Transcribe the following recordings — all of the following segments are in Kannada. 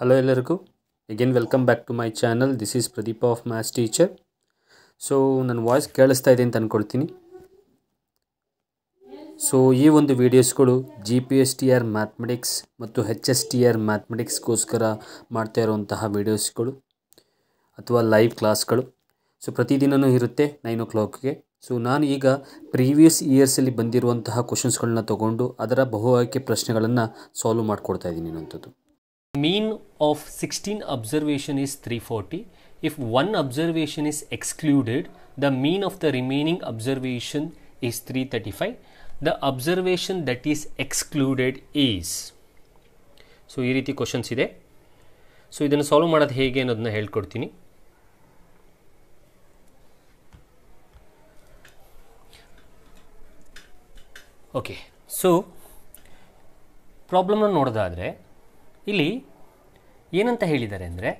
Hello ಎಲ್ಲರಿಗೂ again welcome back to my channel. This is Pradeep of Maths Teacher. So ನನ್ನ ವಾಯ್ಸ್ ಕೇಳಿಸ್ತಾ ಇದೆ ಅಂತ ಅನ್ಕೊಳ್ತೀನಿ. ಸೊ ಈ ಒಂದು ವಿಡಿಯೋಸ್ಗಳು GPSTR ಮ್ಯಾಥಮೆಟಿಕ್ಸ್ ಮತ್ತು HSTR ಮ್ಯಾಥಮೆಟಿಕ್ಸ್ಗೋಸ್ಕರ ಮಾಡ್ತಾ ಇರುವಂತಹ ವಿಡಿಯೋಸ್ಗಳು ಅಥವಾ ಲೈವ್ ಕ್ಲಾಸ್ಗಳು. ಸೊ ಪ್ರತಿದಿನವೂ ಇರುತ್ತೆ 9 o'clockಗೆ. ಸೊ ನಾನು ಈಗ ಪ್ರೀವಿಯಸ್ ಇಯರ್ಸಲ್ಲಿ ಬಂದಿರುವಂತಹ ಕ್ವಶನ್ಸ್ಗಳನ್ನ ತೊಗೊಂಡು ಅದರ ಬಹು ಆಯ್ಕೆ ಪ್ರಶ್ನೆಗಳನ್ನು ಸಾಲ್ವ್ ಮಾಡ್ಕೊಡ್ತಾ ಇದ್ದೀನಿ ಅನ್ನೋಂಥದ್ದು. Mean of 16 observation is 340. If one observation is excluded, the mean of the remaining observation is 335. The observation that is excluded is. So ಈ ರೀತಿ ಕ್ವಶನ್ಸ್ ಇದೆ. ಸೊ ಇದನ್ನು ಸಾಲ್ವ್ ಮಾಡೋದು ಹೇಗೆ ಅನ್ನೋದನ್ನ ಹೇಳ್ಕೊಡ್ತೀನಿ. ಓಕೆ, ಸೊ ಪ್ರಾಬ್ಲಮ್ನ ನೋಡೋದಾದರೆ ಇಲ್ಲಿ ಏನಂತ ಹೇಳಿದ್ದಾರೆ ಅಂದರೆ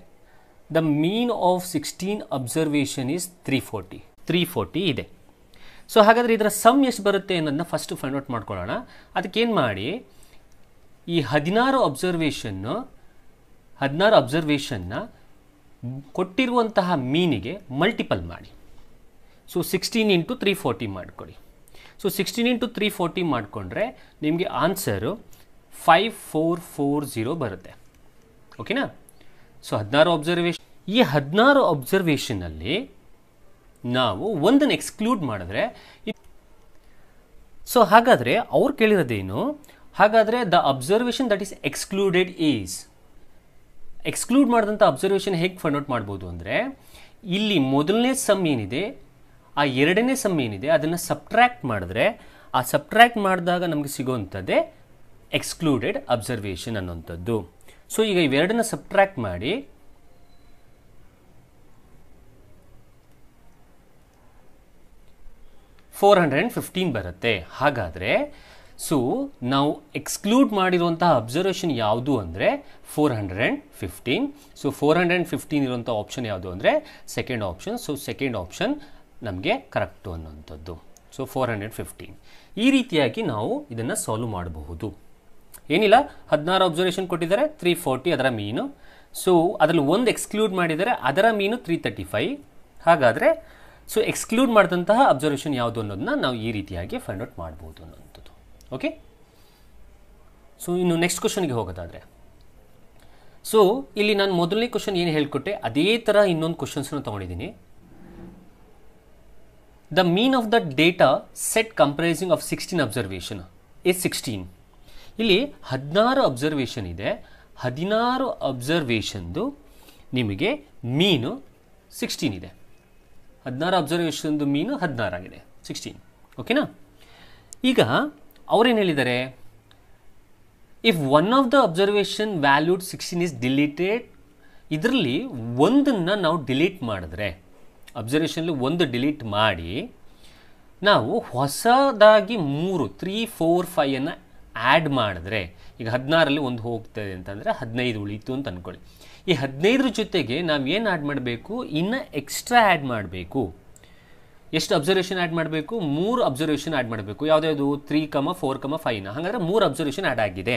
the mean of 16 observation is 340 ಇದೆ. ಸೊ ಹಾಗಾದರೆ ಇದರ ಸಮ್ ಎಷ್ಟು ಬರುತ್ತೆ ಅನ್ನೋದನ್ನ ಫಸ್ಟ್ ಫೈಂಡ್ ಔಟ್ ಮಾಡ್ಕೊಳ್ಳೋಣ. ಅದಕ್ಕೇನು ಮಾಡಿ, ಈ 16 ಅಬ್ಸರ್ವೇಷನ್ನ ಕೊಟ್ಟಿರುವಂತಹ ಮೀನಿಗೆ ಮಲ್ಟಿಪಲ್ ಮಾಡಿ. ಸೊ 16 ಇಂಟು 340 ಮಾಡಿಕೊಡಿ. ಸೊ 16 ಇಂಟು 340 ಮಾಡಿಕೊಂಡ್ರೆ ನಿಮಗೆ ಆನ್ಸರು 5440 ಬರುತ್ತೆ. ಓಕೆನಾ? ಸೊ 16 ಅಬ್ಸರ್ವೇಷನ್, ಈ 16 ಅಬ್ಸರ್ವೇಷನಲ್ಲಿ ನಾವು ಒಂದನ್ನು ಎಕ್ಸ್ಕ್ಲೂಡ್ ಮಾಡಿದ್ರೆ, ಸೊ ಹಾಗಾದರೆ ಅವ್ರು ಕೇಳಿರೋದೇನು, ಹಾಗಾದರೆ the observation that is excluded is, exclude ಮಾಡಿದಂಥ ಅಬ್ಸರ್ವೇಷನ್ ಹೇಗೆ ಫೈಂಡ್ ಔಟ್ ಮಾಡ್ಬೋದು ಅಂದರೆ, ಇಲ್ಲಿ ಮೊದಲನೇ ಸಮ್ ಏನಿದೆ ಆ ಎರಡನೇ ಸಮ್ ಏನಿದೆ ಅದನ್ನು ಸಬ್ಟ್ರ್ಯಾಕ್ಟ್ ಮಾಡಿದ್ರೆ, ಆ ಸಬ್ಟ್ರ್ಯಾಕ್ಟ್ ಮಾಡಿದಾಗ ನಮಗೆ ಸಿಗೋವಂಥದ್ದೇ ಎಕ್ಸ್ಕ್ಲೂಡೆಡ್ ಅಬ್ಸರ್ವೇಷನ್ ಅನ್ನೋಂಥದ್ದು. ಸೊ ಈಗ ಇವೆರಡನ್ನ ಸಬ್ಟ್ರ್ಯಾಕ್ಟ್ ಮಾಡಿ $415 ಬರುತ್ತೆ. ಹಾಗಾದರೆ ಸೊ ನಾವು ಎಕ್ಸ್ಕ್ಲೂಡ್ ಮಾಡಿರುವಂತಹ ಅಬ್ಸರ್ವೇಷನ್ ಯಾವುದು ಅಂದರೆ 415. ಸೊ 415 ಇರುವಂಥ ಆಪ್ಷನ್ ಯಾವುದು ಅಂದರೆ second option. So second option ನಮಗೆ ಕರೆಕ್ಟು ಅನ್ನೋಂಥದ್ದು. ಸೊ 415. ಈ ರೀತಿಯಾಗಿ ನಾವು ಇದನ್ನು ಸಾಲ್ವ್ ಮಾಡಬಹುದು. ಏನಿಲ್ಲ, 16 ಅಬ್ಸರ್ವೇಷನ್ ಕೊಟ್ಟಿದ್ದಾರೆ, 340 ಅದರ ಮೀನು. ಸೊ ಅದರಲ್ಲಿ ಒಂದು ಎಕ್ಸ್ಕ್ಲೂಡ್ ಮಾಡಿದರೆ ಅದರ ಮೀನು 335. ಹಾಗಾದರೆ ಸೊ ಎಕ್ಸ್ಕ್ಲೂಡ್ ಮಾಡಿದಂತಹ ಅಬ್ಸರ್ವೇಷನ್ ಯಾವುದು ಅನ್ನೋದನ್ನ ನಾವು ಈ ರೀತಿಯಾಗಿ ಫೈಂಡ್ ಔಟ್ ಮಾಡ್ಬೋದು ಅನ್ನೋಂಥದ್ದು. ಓಕೆ, ಸೊ ಇನ್ನು ನೆಕ್ಸ್ಟ್ ಕ್ವಶನ್ಗೆ ಹೋಗೋದಾದರೆ, ಸೊ ಇಲ್ಲಿ ನಾನು ಮೊದಲನೇ ಕ್ವಶನ್ ಏನು ಹೇಳ್ಕೊಟ್ಟೆ ಅದೇ ಥರ ಇನ್ನೊಂದು ಕ್ವಶನ್ಸ್ನ ತೊಗೊಂಡಿದ್ದೀನಿ. The mean of the data set comprising of 16 observation is 16. ಇಲ್ಲಿ 16 ಅಬ್ಸರ್ವೇಷನ್ ಇದೆ. 16 ಅಬ್ಸರ್ವೇಷನ್ದು ನಿಮಗೆ ಮೀನು 16 ಇದೆ. 16 ಅಬ್ಸರ್ವೇಷನ್ದು ಮೀನು 16 ಆಗಿದೆ, 16. ಓಕೆನಾ? ಈಗ ಅವ್ರೇನು ಹೇಳಿದ್ದಾರೆ, if one of the observation valued 16 is deleted, ಇದರಲ್ಲಿ ಒಂದನ್ನು ನಾವು ಡಿಲೀಟ್ ಮಾಡಿದ್ರೆ, ಅಬ್ಸರ್ವೇಷನ್ಲಿ ಒಂದು ಡಿಲೀಟ್ ಮಾಡಿ ನಾವು ಹೊಸದಾಗಿ 3 4 5 ಆ್ಯಡ್ ಮಾಡಿದ್ರೆ, ಈಗ 16ರಲ್ಲಿ ಒಂದು ಹೋಗ್ತದೆ ಅಂತಂದರೆ 15 ಉಳೀತು ಅಂತ ಅಂದ್ಕೊಳ್ಳಿ. ಈ 15ರ ಜೊತೆಗೆ ನಾವು ಏನು ಆ್ಯಡ್ ಮಾಡಬೇಕು, ಇನ್ನು ಎಕ್ಸ್ಟ್ರಾ ಆ್ಯಡ್ ಮಾಡಬೇಕು. ಎಷ್ಟು ಅಬ್ಸರ್ವೇಷನ್ ಆ್ಯಡ್ ಮಾಡಬೇಕು? 3 ಅಬ್ಸರ್ವೇಷನ್ ಆ್ಯಡ್ ಮಾಡಬೇಕು. ಯಾವುದ್ಯಾವುದು? 3, 4, 5ನ. ಹಾಗಾದರೆ 3 ಅಬ್ಸರ್ವೇಷನ್ ಆ್ಯಡ್ ಆಗಿದೆ.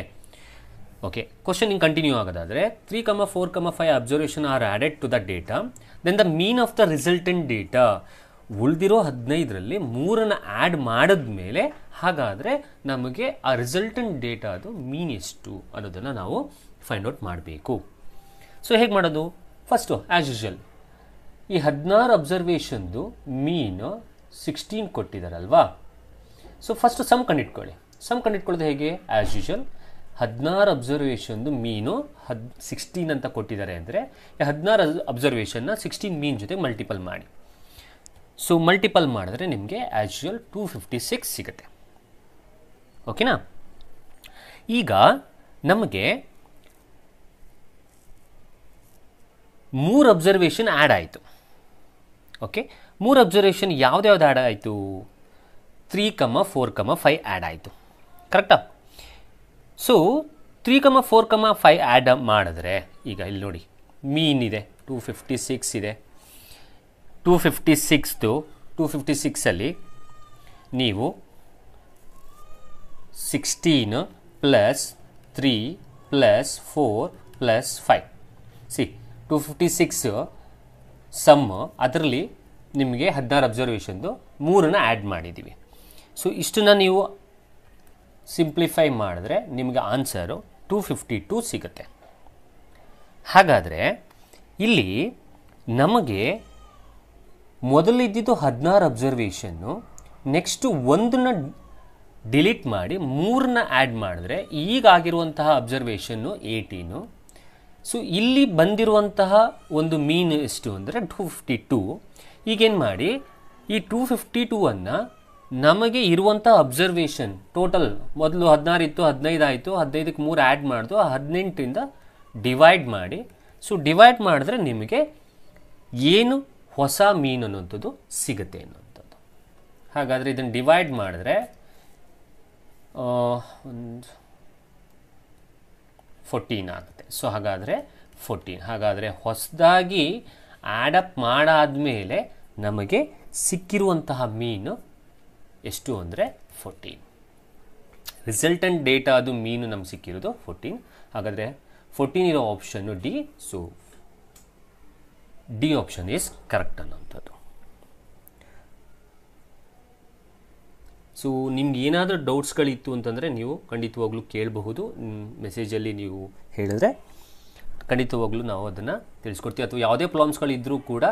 ಓಕೆ, ಕ್ವಶನ್ ಹಿಂಗೆ ಕಂಟಿನ್ಯೂ ಆಗೋದಾದರೆ 3, 4, 5 observation are added to the data, then the mean of the resultant data, ಉಳಿದಿರೋ 15ರಲ್ಲಿ 3ನ್ನು ಆ್ಯಡ್ ಮಾಡಿದ್ಮೇಲೆ ಹಾಗಾದರೆ ನಮಗೆ ಆ ರಿಸಲ್ಟೆಂಟ್ ಡೇಟಾದು ಮೀನ್ ಎಷ್ಟು ಅನ್ನೋದನ್ನು ನಾವು ಫೈಂಡ್ ಔಟ್ ಮಾಡಬೇಕು. ಸೊ ಹೇಗೆ ಮಾಡೋದು? ಫಸ್ಟು ಆ್ಯಸ್ ಯೂಶುವಲ್ ಈ 16 ಅಬ್ಸರ್ವೇಷನ್ದು ಮೀನು 16 ಕೊಟ್ಟಿದ್ದಾರಲ್ವಾ. ಸೊ ಫಸ್ಟು ಸಮ್ ಕಂಡಿಟ್ಕೊಳ್ಳಿ. ಸಮ್ ಕಂಡಿಟ್ಕೊಳ್ಳೋದು ಹೇಗೆ? ಆ್ಯಸ್ ಯೂಶುವಲ್ 16 ಅಬ್ಸರ್ವೇಷನ್ದು ಮೀನು 16 ಅಂತ ಕೊಟ್ಟಿದ್ದಾರೆ ಅಂದರೆ 16 ಅಬ್ಸರ್ವೇಷನ್ನ 16 ಮೀನ್ ಜೊತೆ ಮಲ್ಟಿಪಲ್ ಮಾಡಿ. ಸೊ ಮಲ್ಟಿಪಲ್ ಮಾಡಿದ್ರೆ ನಿಮಗೆ ಆ್ಯಸ್ ಯೂಶುವಲ್ 256 ಸಿಗುತ್ತೆ. ಓಕೆನಾ? ಈಗ ನಮಗೆ 3 ಅಬ್ಸರ್ವೇಷನ್ ಆ್ಯಡ್ ಆಯಿತು. ಓಕೆ, 3 ಅಬ್ಸರ್ವೇಷನ್ ಯಾವ್ದು ಆ್ಯಡ್ ಆಯಿತು? 3, 4, 5 ಆ್ಯಡ್ ಆಯಿತು. ಕರೆಕ್ಟಾ? ಸೊ 3, 4, 5 ಆ್ಯಡ್ ಮಾಡಿದ್ರೆ ಈಗ ಇಲ್ಲಿ ನೋಡಿ ಮೀನ್ ಇದೆ 256 ಇದೆ. 256ಅಲ್ಲಿ ನೀವು 16 + 3 + 4 ಪ್ಲಸ್ 5 ಸಿ 256 ಸಮ್, ಅದರಲ್ಲಿ ನಿಮಗೆ 16 ಅಬ್ಸರ್ವೇಷನ್ದು 3 ಆ್ಯಡ್ ಮಾಡಿದ್ದೀವಿ. ಸೊ ಇಷ್ಟನ್ನು ನೀವು ಸಿಂಪ್ಲಿಫೈ ಮಾಡಿದ್ರೆ ನಿಮಗೆ ಆನ್ಸರು 252 ಸಿಗುತ್ತೆ. ಹಾಗಾದರೆ ಇಲ್ಲಿ ನಮಗೆ ಮೊದಲಿದ್ದಿದ್ದು 16 ಅಬ್ಸರ್ವೇಷನ್ನು, ನೆಕ್ಸ್ಟು 1ನ ಡಿಲೀಟ್ ಮಾಡಿ 3ನ ಆ್ಯಡ್ ಮಾಡಿದ್ರೆ ಈಗಾಗಿರುವಂತಹ ಅಬ್ಸರ್ವೇಷನ್ನು 18. ಸೊ ಇಲ್ಲಿ ಬಂದಿರುವಂತಹ ಒಂದು ಮೀನ್ ಎಷ್ಟು ಅಂದರೆ 252. ಈಗೇನು ಮಾಡಿ ಈ 252ಅನ್ನು ನಮಗೆ ಇರುವಂಥ ಅಬ್ಸರ್ವೇಷನ್ ಟೋಟಲ್ ಮೊದಲು 16 ಇತ್ತು, 15 ಆಯಿತು, 15ಕ್ಕೆ 3 ಆ್ಯಡ್ ಮಾಡಿದು, 18ರಿಂದ ಡಿವೈಡ್ ಮಾಡಿ. ಸೊ ಡಿವೈಡ್ ಮಾಡಿದ್ರೆ ನಿಮಗೆ ಏನು ಹೊಸ ಮೀನ್ ಅನ್ನುವಂಥದ್ದು ಸಿಗುತ್ತೆ ಅನ್ನುವಂಥದ್ದು. ಹಾಗಾದರೆ ಇದನ್ನು ಡಿವೈಡ್ ಮಾಡಿದ್ರೆ 14 ಆಗುತ್ತೆ. ಸೊ ಹಾಗಾದರೆ 14. ಹಾಗಾದರೆ ಹೊಸದಾಗಿ ಆ್ಯಡಪ್ ಮಾಡಾದಮೇಲೆ ನಮಗೆ ಸಿಕ್ಕಿರುವಂತಹ ಮೀನು ಎಷ್ಟು ಅಂದರೆ 14. ರಿಸಲ್ಟೆಂಟ್ ಡೇಟಾ ಅದು ಮೀನು ನಮ್ಗೆ ಸಿಕ್ಕಿರೋದು 14. ಹಾಗಾದರೆ 14 ಇರೋ option D. So D option is correct ಅನ್ನೋಂಥದ್ದು. ಸೊ ನಿಮ್ಗೆ ಏನಾದರೂ ಡೌಟ್ಸ್ಗಳಿತ್ತು ಅಂತಂದರೆ ನೀವು ಖಂಡಿತವಾಗ್ಲೂ ಕೇಳಬಹುದು. ಮೆಸೇಜಲ್ಲಿ ನೀವು ಹೇಳಿದ್ರೆ ಖಂಡಿತವಾಗ್ಲೂ ನಾವು ಅದನ್ನು ತಿಳಿಸ್ಕೊಡ್ತೀವಿ. ಅಥವಾ ಯಾವುದೇ ಪ್ರಾಬ್ಲಮ್ಸ್ಗಳಿದ್ದರೂ ಕೂಡ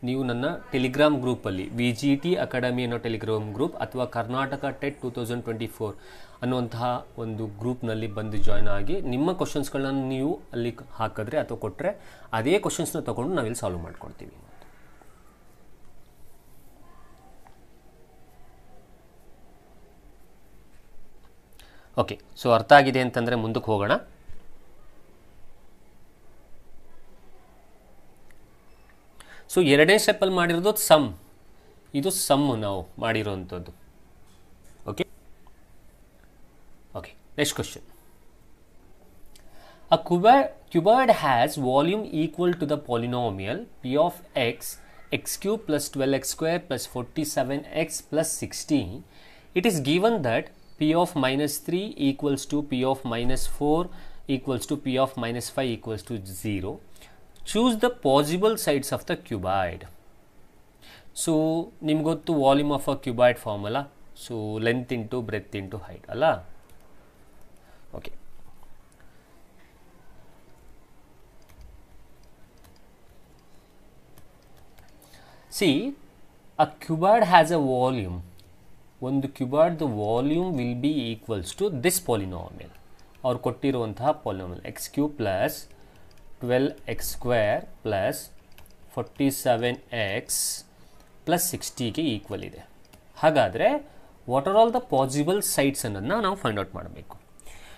ನೀವು ನನ್ನ ಟೆಲಿಗ್ರಾಮ್ ಗ್ರೂಪಲ್ಲಿ VGT ಅಕಾಡೆಮಿ ಅನ್ನೋ ಟೆಲಿಗ್ರಾಮ್ ಗ್ರೂಪ್ ಅಥವಾ ಕರ್ನಾಟಕ ಟೆಟ್ 2024 ಅನ್ನುವಂತಹ ಒಂದು ಗ್ರೂಪ್ನಲ್ಲಿ ಬಂದು ಜಾಯ್ನ್ ಆಗಿ ನಿಮ್ಮ ಕ್ವಶನ್ಸ್ಗಳನ್ನ ನೀವು ಅಲ್ಲಿ ಹಾಕಿದ್ರೆ ಅಥವಾ ಕೊಟ್ಟರೆ ಅದೇ ಕ್ವಶನ್ಸ್ನ ತೊಗೊಂಡು ನಾವಿಲ್ಲಿ ಸಾಲ್ವ್ ಮಾಡ್ಕೊಡ್ತೀವಿ. ಓಕೆ, ಸೊ ಅರ್ಥ ಆಗಿದೆ ಅಂತಂದರೆ ಮುಂದಕ್ಕೆ ಹೋಗೋಣ. ಸೊ ಎರಡನೇ ಸ್ಟೆಪ್ಪಲ್ಲಿ ಮಾಡಿರೋದು ಸಮ್. ಇದು ಸಮ್ ನಾವು ಮಾಡಿರೋವಂಥದ್ದು. Okay okay, next question. A cuboid has volume equal to the polynomial p of x, x cube plus 12x square plus 47x plus 16. It is given that p of minus 3 equals to p of minus 4 equals to p of minus 5 equals to 0. Choose the possible sides of the cuboid. So ನಿಮ್ಗೆ ಗೊತ್ತು volume of a cuboid formula. So length into breadth into height ಅಲ್ಲ. Okay, see a cuboid has a volume. ಒಂದು ಕ್ಯೂಬಾಯ್ಡ್ದು volume will be equals to this polynomial. ಅವ್ರು ಕೊಟ್ಟಿರುವಂತಹ polynomial x cube plus 12x square plus 47x plus 60ಗೆ ಈಕ್ವಲ್ ಇದೆ. ಹಾಗಾದರೆ what are all the possible sides ಅನ್ನೋದನ್ನ ನಾವು ಫೈಂಡ್ ಔಟ್ ಮಾಡಬೇಕು.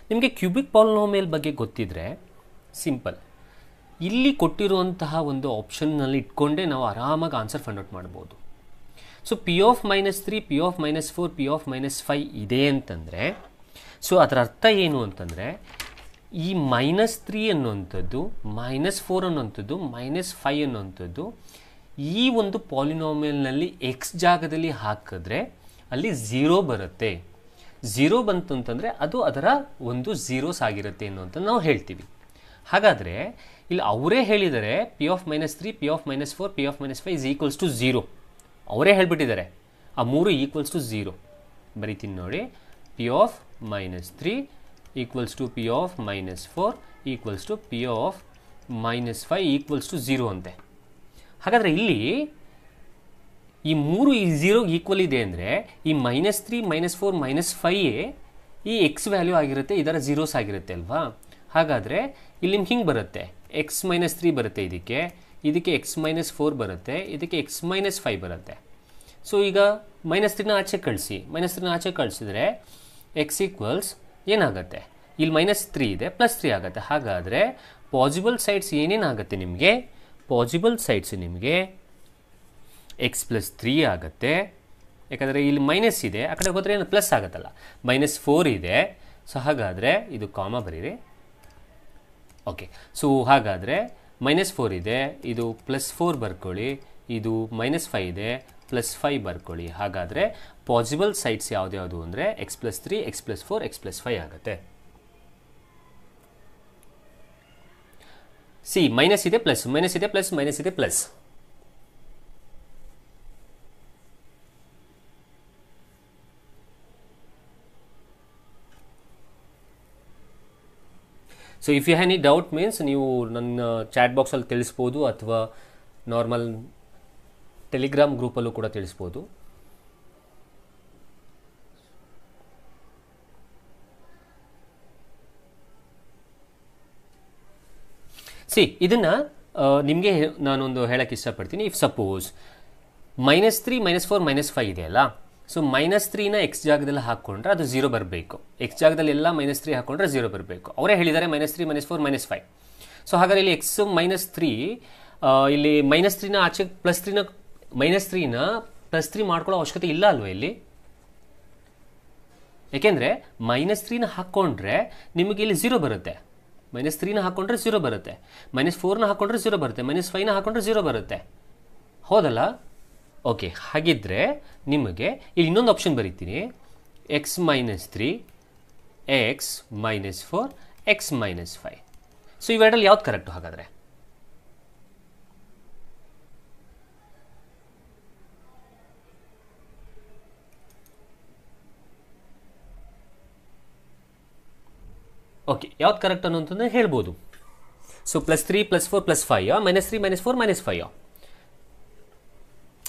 ನಿಮಗೆ ಕ್ಯೂಬಿಕ್ ಪಾಲಿನಾಮಿಯಲ್ ಬಗ್ಗೆ ಗೊತ್ತಿದ್ರೆ ಸಿಂಪಲ್, ಇಲ್ಲಿ ಕೊಟ್ಟಿರುವಂತಹ ಒಂದು ಆಪ್ಷನ್ನಲ್ಲಿ ಇಟ್ಕೊಂಡೇ ನಾವು ಆರಾಮಾಗಿ ಆನ್ಸರ್ ಫೈಂಡ್ ಔಟ್ ಮಾಡ್ಬೋದು. So P of minus 3, P of minus 4, P of minus 5 ಇದೆ ಅಂತಂದರೆ ಸೊ ಅದರ ಅರ್ಥ ಏನು ಅಂತಂದರೆ ಈ -3 ಅನ್ನುವಂಥದ್ದು, -4 ಅನ್ನುವಂಥದ್ದು, -5 ಅನ್ನುವಂಥದ್ದು ಈ ಒಂದು ಪಾಲಿನಾಮಿಯಲ್ನಲ್ಲಿ ಎಕ್ಸ್ ಜಾಗದಲ್ಲಿ ಹಾಕಿದ್ರೆ ಅಲ್ಲಿ 0 ಬರುತ್ತೆ. 0 ಬಂತು ಅಂತಂದರೆ ಅದು ಅದರ ಒಂದು ಝೀರೋಸ್ ಆಗಿರುತ್ತೆ ಅನ್ನುವಂಥ ನಾವು ಹೇಳ್ತೀವಿ. ಹಾಗಾದರೆ ಇಲ್ಲಿ ಅವರೇ ಹೇಳಿದರೆ P of -3, P of -4, P of -5 is equals to 0. ಅವರೇ ಹೇಳಿಬಿಟ್ಟಿದ್ದಾರೆ ಆ 3 ಈಕ್ವಲ್ಸ್ ಟು 0. ಬರೀತೀನಿ ನೋಡಿ, P of -3 equals to p of -4 equals to p of -5 equals to 0 ಅಂತೆ. ಹಾಗಾದರೆ ಇಲ್ಲಿ ಈ 3 ಈ 0 ಈಕ್ವಲ್ ಇದೆ ಅಂದರೆ ಈ -3, -4, -5 ಈ ಎಕ್ಸ್ ವ್ಯಾಲ್ಯೂ ಆಗಿರುತ್ತೆ, ಇದರ ಝೀರೋಸ್ ಆಗಿರುತ್ತೆ ಅಲ್ವಾ. ಹಾಗಾದರೆ ಇಲ್ಲಿ ನಿಮ್ಗೆ ಹಿಂಗೆ ಬರುತ್ತೆ, x -3 ಬರುತ್ತೆ, ಇದಕ್ಕೆ x -4 ಬರುತ್ತೆ, ಇದಕ್ಕೆ x -5 ಬರುತ್ತೆ. ಸೊ ಈಗ -3ನ ಆಚೆ ಕಳಿಸಿ, -3ನ ಆಚೆ ಕಳಿಸಿದ್ರೆ x ಈಕ್ವಲ್ಸ್ ಏನಾಗುತ್ತೆ, ಇಲ್ಲಿ -3 ಇದೆ, +3 ಆಗುತ್ತೆ. ಹಾಗಾದರೆ ಪಾಸಿಬಲ್ ಸೈಡ್ಸ್ ಏನೇನಾಗುತ್ತೆ ನಿಮಗೆ, ಪಾಸಿಬಲ್ ಸೈಡ್ಸ್ ನಿಮಗೆ x +3 ಆಗುತ್ತೆ. ಯಾಕಂದರೆ ಇಲ್ಲಿ ಮೈನಸ್ ಇದೆ, ಆ ಕಡೆ ಹೋದರೆ ಏನು ಪ್ಲಸ್ ಆಗುತ್ತಲ್ಲ, -4 ಇದೆ. ಸೊ ಹಾಗಾದರೆ ಇದು ಕಾಮ ಬರೀರಿ. ಓಕೆ, ಸೊ ಹಾಗಾದರೆ -4 ಇದೆ, ಇದು +4 ಬರ್ಕೊಳ್ಳಿ, ಇದು -5 ಇದೆ, +5 ಬರ್ಕೊಳ್ಳಿ. ಹಾಗಾದರೆ ಪಾಸಿಬಲ್ ಸೈಡ್ಸ್ ಯಾವ್ದು ಅಂದರೆ x +3, x +4, x +5 ಆಗುತ್ತೆ. ಸಿ ಮೈನಸ್ ಇದೆ ಪ್ಲಸ್, ಮೈನಸ್ ಇದೆ ಪ್ಲಸ್, ಮೈನಸ್ ಇದೆ plus. So if you have any doubt means ನೀವು ನನ್ನ ಚಾಟ್ ಬಾಕ್ಸಲ್ಲಿ ತಿಳಿಸ್ಬೋದು ಅಥವಾ ನಾರ್ಮಲ್ ಟೆಲಿಗ್ರಾಮ್ ಗ್ರೂಪಲ್ಲೂ ಕೂಡ ತಿಳಿಸ್ಬೋದು. ಇದನ್ನು ನಿಮಗೆ ನಾನೊಂದು ಹೇಳಕ್ಕೆ ಇಷ್ಟಪಡ್ತೀನಿ. ಇಫ್ ಸಪೋಸ್ -3 -4 -5 ಇದೆಯಲ್ಲ, ಸೊ -3ನ ಎಕ್ಸ್ ಜಾಗದಲ್ಲಿ ಹಾಕ್ಕೊಂಡ್ರೆ ಅದು 0 ಬರಬೇಕು. ಎಕ್ಸ್ ಜಾಗದಲ್ಲಿ ಎಲ್ಲ -3 ಹಾಕ್ಕೊಂಡ್ರೆ 0 ಬರಬೇಕು. ಅವರೇ ಹೇಳಿದ್ದಾರೆ -3 -4 -5. ಸೊ ಹಾಗಾದರೆ ಇಲ್ಲಿ ಎಕ್ಸ್ -3 ಇಲ್ಲಿ -3ನ ಆಚೆ -3ನ +3 ಮಾಡ್ಕೊಳ್ಳೋ ಅವಶ್ಯಕತೆ ಇಲ್ಲ ಅಲ್ವಾ ಇಲ್ಲಿ? ಯಾಕೆಂದರೆ -3ನ ಹಾಕ್ಕೊಂಡ್ರೆ ನಿಮಗೆ ಇಲ್ಲಿ 0 ಬರುತ್ತೆ. -3ನ ಹಾಕ್ಕೊಂಡ್ರೆ 0 ಬರುತ್ತೆ, -4ನ ಹಾಕ್ಕೊಂಡ್ರೆ 0 ಬರುತ್ತೆ, -5ನ ಹಾಕ್ಕೊಂಡ್ರೆ 0 ಬರುತ್ತೆ, ಹೌದಲ್ಲ? ಓಕೆ, ಹಾಗಿದ್ರೆ ನಿಮಗೆ ಇಲ್ಲಿ ಇನ್ನೊಂದು ಆಪ್ಷನ್ ಬರೀತೀನಿ, x -3 x -4 x -5. ಸೊ ಇವೆರಡಲ್ಲಿ ಯಾವ್ದು ಕರೆಕ್ಟು ಹಾಗಾದರೆ? ಓಕೆ, ಯಾವ್ದು ಕರೆಕ್ಟ್ ಅನ್ನೋಂಥದ್ದು ಹೇಳ್ಬೋದು. ಸೊ +3 +4 +5 -3 -4 -5.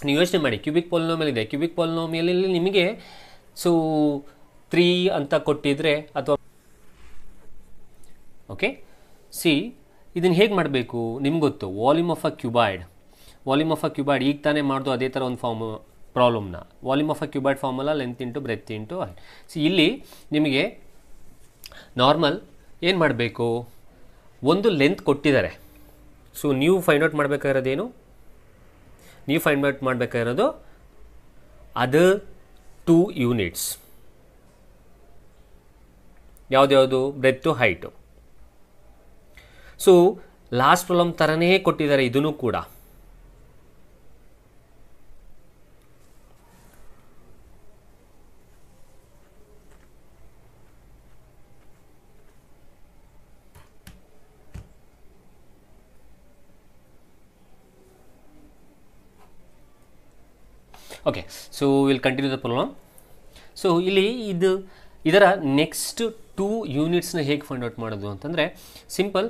ನೀವು ಯೋಚನೆ ಮಾಡಿ, ಕ್ಯೂಬಿಕ್ ಪಾಲಿನೋಮಿಯಲ್ ಇದೆ. ಕ್ಯೂಬಿಕ್ ಪಾಲಿನೋಮಿಯಲಲ್ಲಿ ನಿಮಗೆ ಸೊ 3 ಅಂತ ಕೊಟ್ಟಿದ್ರೆ ಅಥವಾ ಓಕೆ ಇದನ್ನು ಹೇಗೆ ಮಾಡಬೇಕು ನಿಮ್ಗೆ ಗೊತ್ತು. ವಾಲ್ಯೂಮ್ ಆಫ್ ಅ ಕ್ಯೂಬಾಯ್ಡ್ ಈಗ ತಾನೇ ಮಾಡ್ದು ಅದೇ ಥರ ಒಂದು ಪ್ರಾಬ್ಲಮ್ನ. Volume of a cuboid formula length into breadth into height. ಇಲ್ಲಿ ನಿಮಗೆ ನಾರ್ಮಲ್ ಏನು ಮಾಡಬೇಕು, ಒಂದು ಲೆಂತ್ ಕೊಟ್ಟಿದ್ದಾರೆ. ಸೊ ನೀವು ಫೈಂಡ್ ಔಟ್ ಮಾಡಬೇಕಾಗಿರೋದೇನು? ನೀವು ಫೈಂಡ್ ಔಟ್ ಮಾಡಬೇಕಾಗಿರೋದು ಅದರ್ 2 ಯೂನಿಟ್ಸ್. ಯಾವುದ್ಯಾವುದು? Breadth, height. So last problem ಥರನೇ ಕೊಟ್ಟಿದ್ದಾರೆ ಇದನ್ನು ಕೂಡ. Okay, so will continue the problem. So ಇಲ್ಲಿ ಇದರ ನೆಕ್ಸ್ಟ್ 2 ಯೂನಿಟ್ಸ್ನ ಹೇಗೆ ಫೈಂಡ್ ಔಟ್ ಮಾಡೋದು ಅಂತಂದರೆ ಸಿಂಪಲ್.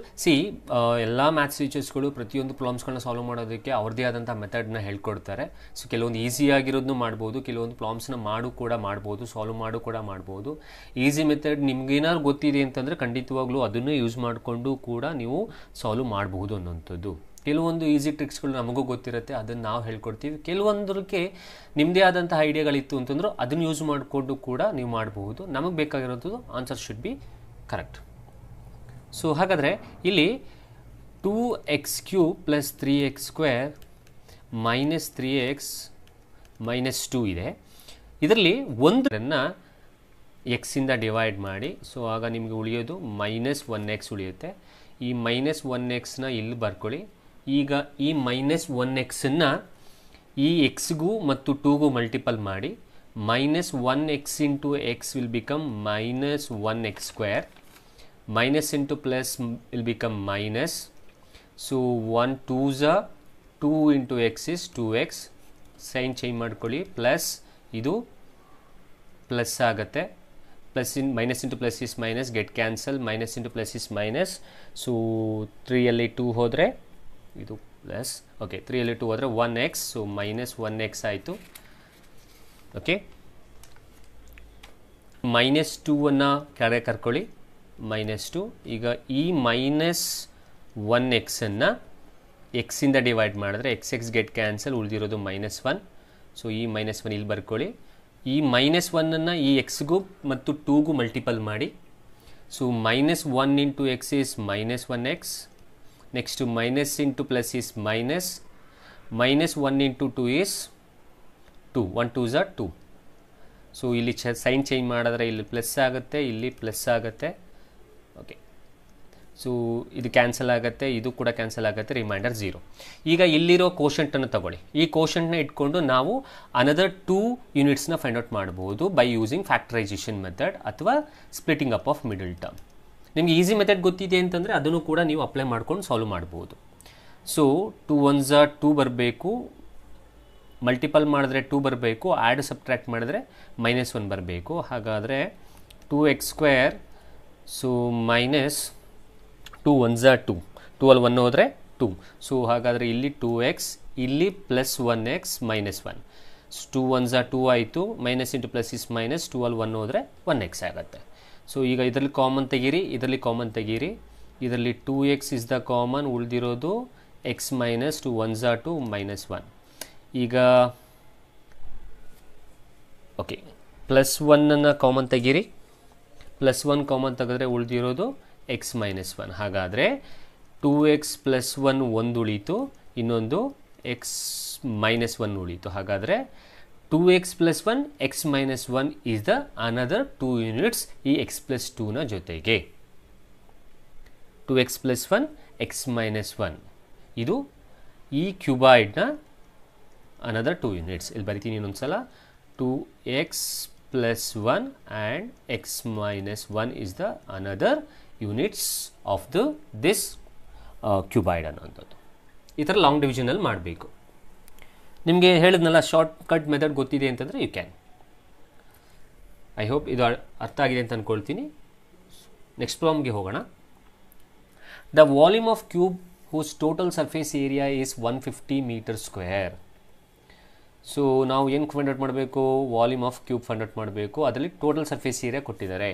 ಎಲ್ಲ ಮ್ಯಾಥ್ಸ್ ಟೀಚರ್ಸ್ಗಳು ಪ್ರತಿಯೊಂದು ಪ್ರಾಬ್ಲಮ್ಸ್ಗಳನ್ನ ಸಾಲ್ವ್ ಮಾಡೋದಕ್ಕೆ ಅವ್ರದ್ದೇ ಆದಂಥ ಮೆಥಡ್ನ ಹೇಳ್ಕೊಡ್ತಾರೆ. ಸೊ ಕೆಲವೊಂದು ಈಸಿಯಾಗಿರೋದನ್ನು ಮಾಡ್ಬೋದು, ಕೆಲವೊಂದು ಪ್ರಾಬ್ಲಮ್ಸ್ನ ಸಾಲ್ವ್ ಮಾಡು ಕೂಡ ಮಾಡ್ಬೋದು. ಈಸಿ ಮೆಥಡ್ ನಿಮ್ಗೇನಾದ್ರು ಗೊತ್ತಿದೆ ಅಂತಂದರೆ ಖಂಡಿತವಾಗ್ಲೂ ಅದನ್ನು ಯೂಸ್ ಮಾಡಿಕೊಂಡು ಕೂಡ ನೀವು ಸಾಲ್ವ್ ಮಾಡಬಹುದು ಅನ್ನೋಂಥದ್ದು. ಕೆಲವೊಂದು ಈಸಿ ಟ್ರಿಕ್ಸ್ಗಳು ನಮಗೂ ಗೊತ್ತಿರುತ್ತೆ, ಅದನ್ನು ನಾವು ಹೇಳ್ಕೊಡ್ತೀವಿ. ಕೆಲವೊಂದಕ್ಕೆ ನಿಮ್ಮದೇ ಆದಂಥ ಐಡಿಯಾಗಳಿತ್ತು ಅಂತಂದ್ರೆ ಅದನ್ನು ಯೂಸ್ ಮಾಡಿಕೊಂಡು ಕೂಡ ನೀವು ಮಾಡಬಹುದು. ನಮಗೆ ಬೇಕಾಗಿರೋದು answer should be correct. So ಹಾಗಾದರೆ ಇಲ್ಲಿ 2x³ + 3x² -3x -2 ಇದೆ. ಇದರಲ್ಲಿ ಒಂದನ್ನು ಎಕ್ಸಿಂದ ಡಿವೈಡ್ ಮಾಡಿ. ಸೊ ಆಗ ನಿಮಗೆ ಉಳಿಯೋದು -1x ಉಳಿಯುತ್ತೆ. ಈ -1xನ ಇಲ್ಲಿ ಬರ್ಕೊಳ್ಳಿ. ಈಗ ಈ -1xನ್ನು ಈ ಎಕ್ಸ್ಗೂ ಮತ್ತು 2ಗೂ ಮಲ್ಟಿಪಲ್ ಮಾಡಿ. -1x × x will become -1x². minus into plus will become minus. So 1 2s are 2 into x is 2x. Sign change ಮಾಡ್ಕೊಳ್ಳಿ. ಪ್ಲಸ್ ಇದು ಪ್ಲಸ್ ಆಗುತ್ತೆ. Plus in minus into plus is minus, get cancel. Minus into plus is minus. So 3ಯಲ್ಲಿ 2 ಹೋದರೆ ಇದು ಪ್ಲಸ್. ಓಕೆ, 3ಯಲ್ಲಿ 2 ಹೋದರೆ 1x. ಸೊ -1x ಆಯಿತು. ಓಕೆ, -2 ಕೆಳಗೆ ಕರ್ಕೊಳ್ಳಿ. -2. ಈಗ ಈ -1x ಎಕ್ಸಿಂದ ಡಿವೈಡ್ ಮಾಡಿದ್ರೆ x ಗೆಟ್ ಕ್ಯಾನ್ಸಲ್, ಉಳಿದಿರೋದು -1. ಸೊ ಈ -1 ಇಲ್ಲಿ ಬರ್ಕೊಳ್ಳಿ. ಈ -1 ಈ ಎಕ್ಸ್ಗೂ ಮತ್ತು 2ಗೂ ಮಲ್ಟಿಪಲ್ ಮಾಡಿ. So -1 into x is -1x. Next minus into plus is minus. -1 into 2 is 2. 1 2s are 2. So ಇಲ್ಲಿ ಸೈನ್ ಚೇಂಜ್ ಮಾಡಿದ್ರೆ ಇಲ್ಲಿ ಪ್ಲಸ್ ಆಗುತ್ತೆ, ಇಲ್ಲಿ ಪ್ಲಸ್ ಆಗುತ್ತೆ. ಓಕೆ, ಸೊ ಇದು ಕ್ಯಾನ್ಸಲ್ ಆಗುತ್ತೆ, ಇದು ಕೂಡ ಕ್ಯಾನ್ಸಲ್ ಆಗುತ್ತೆ, ರಿಮೈಂಡರ್ 0. ಈಗ ಇಲ್ಲಿರೋ ಕೋಶಂಟನ್ನು ತಗೊಳ್ಳಿ. ಈ ಕೋಶಂಟ್ನ ಇಟ್ಕೊಂಡು ನಾವು ಅನದರ್ 2 ಯೂನಿಟ್ಸ್ನ ಫೈಂಡ್ ಔಟ್ ಮಾಡ್ಬೋದು ಬೈ ಯೂಸಿಂಗ್ ಫ್ಯಾಕ್ಟರೈಸೇಷನ್ ಮೆಥಡ್ ಅಥವಾ splitting up of middle term. ನಿಮಗೆ ಈಸಿ ಮೆಥಡ್ ಗೊತ್ತಿದೆ ಅಂತಂದರೆ ಅದನ್ನು ಕೂಡ ನೀವು ಅಪ್ಲೈ ಮಾಡ್ಕೊಂಡು ಸಾಲ್ವ್ ಮಾಡ್ಬೋದು. ಸೊ 2 1s 2 ಬರಬೇಕು, ಮಲ್ಟಿಪಲ್ ಮಾಡಿದ್ರೆ 2 ಬರಬೇಕು, ಆ್ಯಡ್ ಸಬ್ಟ್ರ್ಯಾಕ್ಟ್ ಮಾಡಿದ್ರೆ -1 ಬರಬೇಕು. ಹಾಗಾದರೆ 2x², ಸೊ ಮೈನಸ್ 2 1s 2, 2 ಅಲ್ಲಿ 1 ಹೋದರೆ 2. ಸೊ ಹಾಗಾದರೆ ಇಲ್ಲಿ 2x, ಇಲ್ಲಿ ಪ್ಲಸ್ 1x -1. 2 1s 2 ಆಯಿತು, minus into plus is minus, 2 ಅಲ್ಲಿ 1 ಹೋದರೆ 1x ಆಗುತ್ತೆ. ಸೊ ಈಗ ಇದರಲ್ಲಿ ಕಾಮನ್ ತೆಗೀರಿ, ಇದರಲ್ಲಿ ಕಾಮನ್ ತೆಗೀರಿ. ಇದರಲ್ಲಿ 2x ಇಸ್ ದ ಕಾಮನ್, ಉಳಿದಿರೋದು x ಮೈನಸ್ 2 1s 2 -1. ಈಗ ಓಕೆ, ಪ್ಲಸ್ 1ಅನ್ನು ಕಾಮನ್ ತೆಗೀರಿ, ಪ್ಲಸ್ 1 ಕಾಮನ್ ತೆಗೆದ್ರೆ ಉಳಿದಿರೋದು x -1. ಹಾಗಾದರೆ 2x ಪ್ಲಸ್ 1 ಒಂದು ಉಳೀತು, ಇನ್ನೊಂದು x -1 ಉಳೀತು. ಹಾಗಾದರೆ 2x plus 1 x -1 is the another 2 units ಈ x ಪ್ಲಸ್ 2ನ ಜೊತೆಗೆ. 2x ಪ್ಲಸ್ 1 x -1 ಇದು ಈ ಕ್ಯೂಬಾಯ್ಡ್ನ ಅನದರ್ 2 ಯೂನಿಟ್ಸ್. ಇಲ್ಲಿ ಬರಿತೀನಿ ಇನ್ನೊಂದು ಸಲ, 2x plus 1 and x -1 is the another units of this cuboid ಅನ್ನೋಂಥದ್ದು. ಈ ಥರ ಲಾಂಗ್ ಡಿವಿಷನಲ್ಲಿ ಮಾಡಬೇಕು. ನಿಮಗೆ ಹೇಳಿದ್ನಲ್ಲ ಶಾರ್ಟ್ ಕಟ್ ಮೆಥಡ್ ಗೊತ್ತಿದೆ ಅಂತಂದರೆ ಯು ಕ್ಯಾನ್. ಐ ಹೋಪ್ ಇದು ಅರ್ಥ ಆಗಿದೆ ಅಂತ ಅಂದ್ಕೊಳ್ತೀನಿ. ನೆಕ್ಸ್ಟ್ ಪ್ರಾಬ್ಲಮ್ಗೆ ಹೋಗೋಣ. The volume of cube whose total surface area is 150 meter square. So ನಾವು ಏನು ಫೈಂಡ್ ಔಟ್ ಮಾಡಬೇಕು? Volume of cube find out ಮಾಡಬೇಕು. ಅದರಲ್ಲಿ ಟೋಟಲ್ ಸರ್ಫೇಸ್ ಏರಿಯಾ ಕೊಟ್ಟಿದ್ದಾರೆ.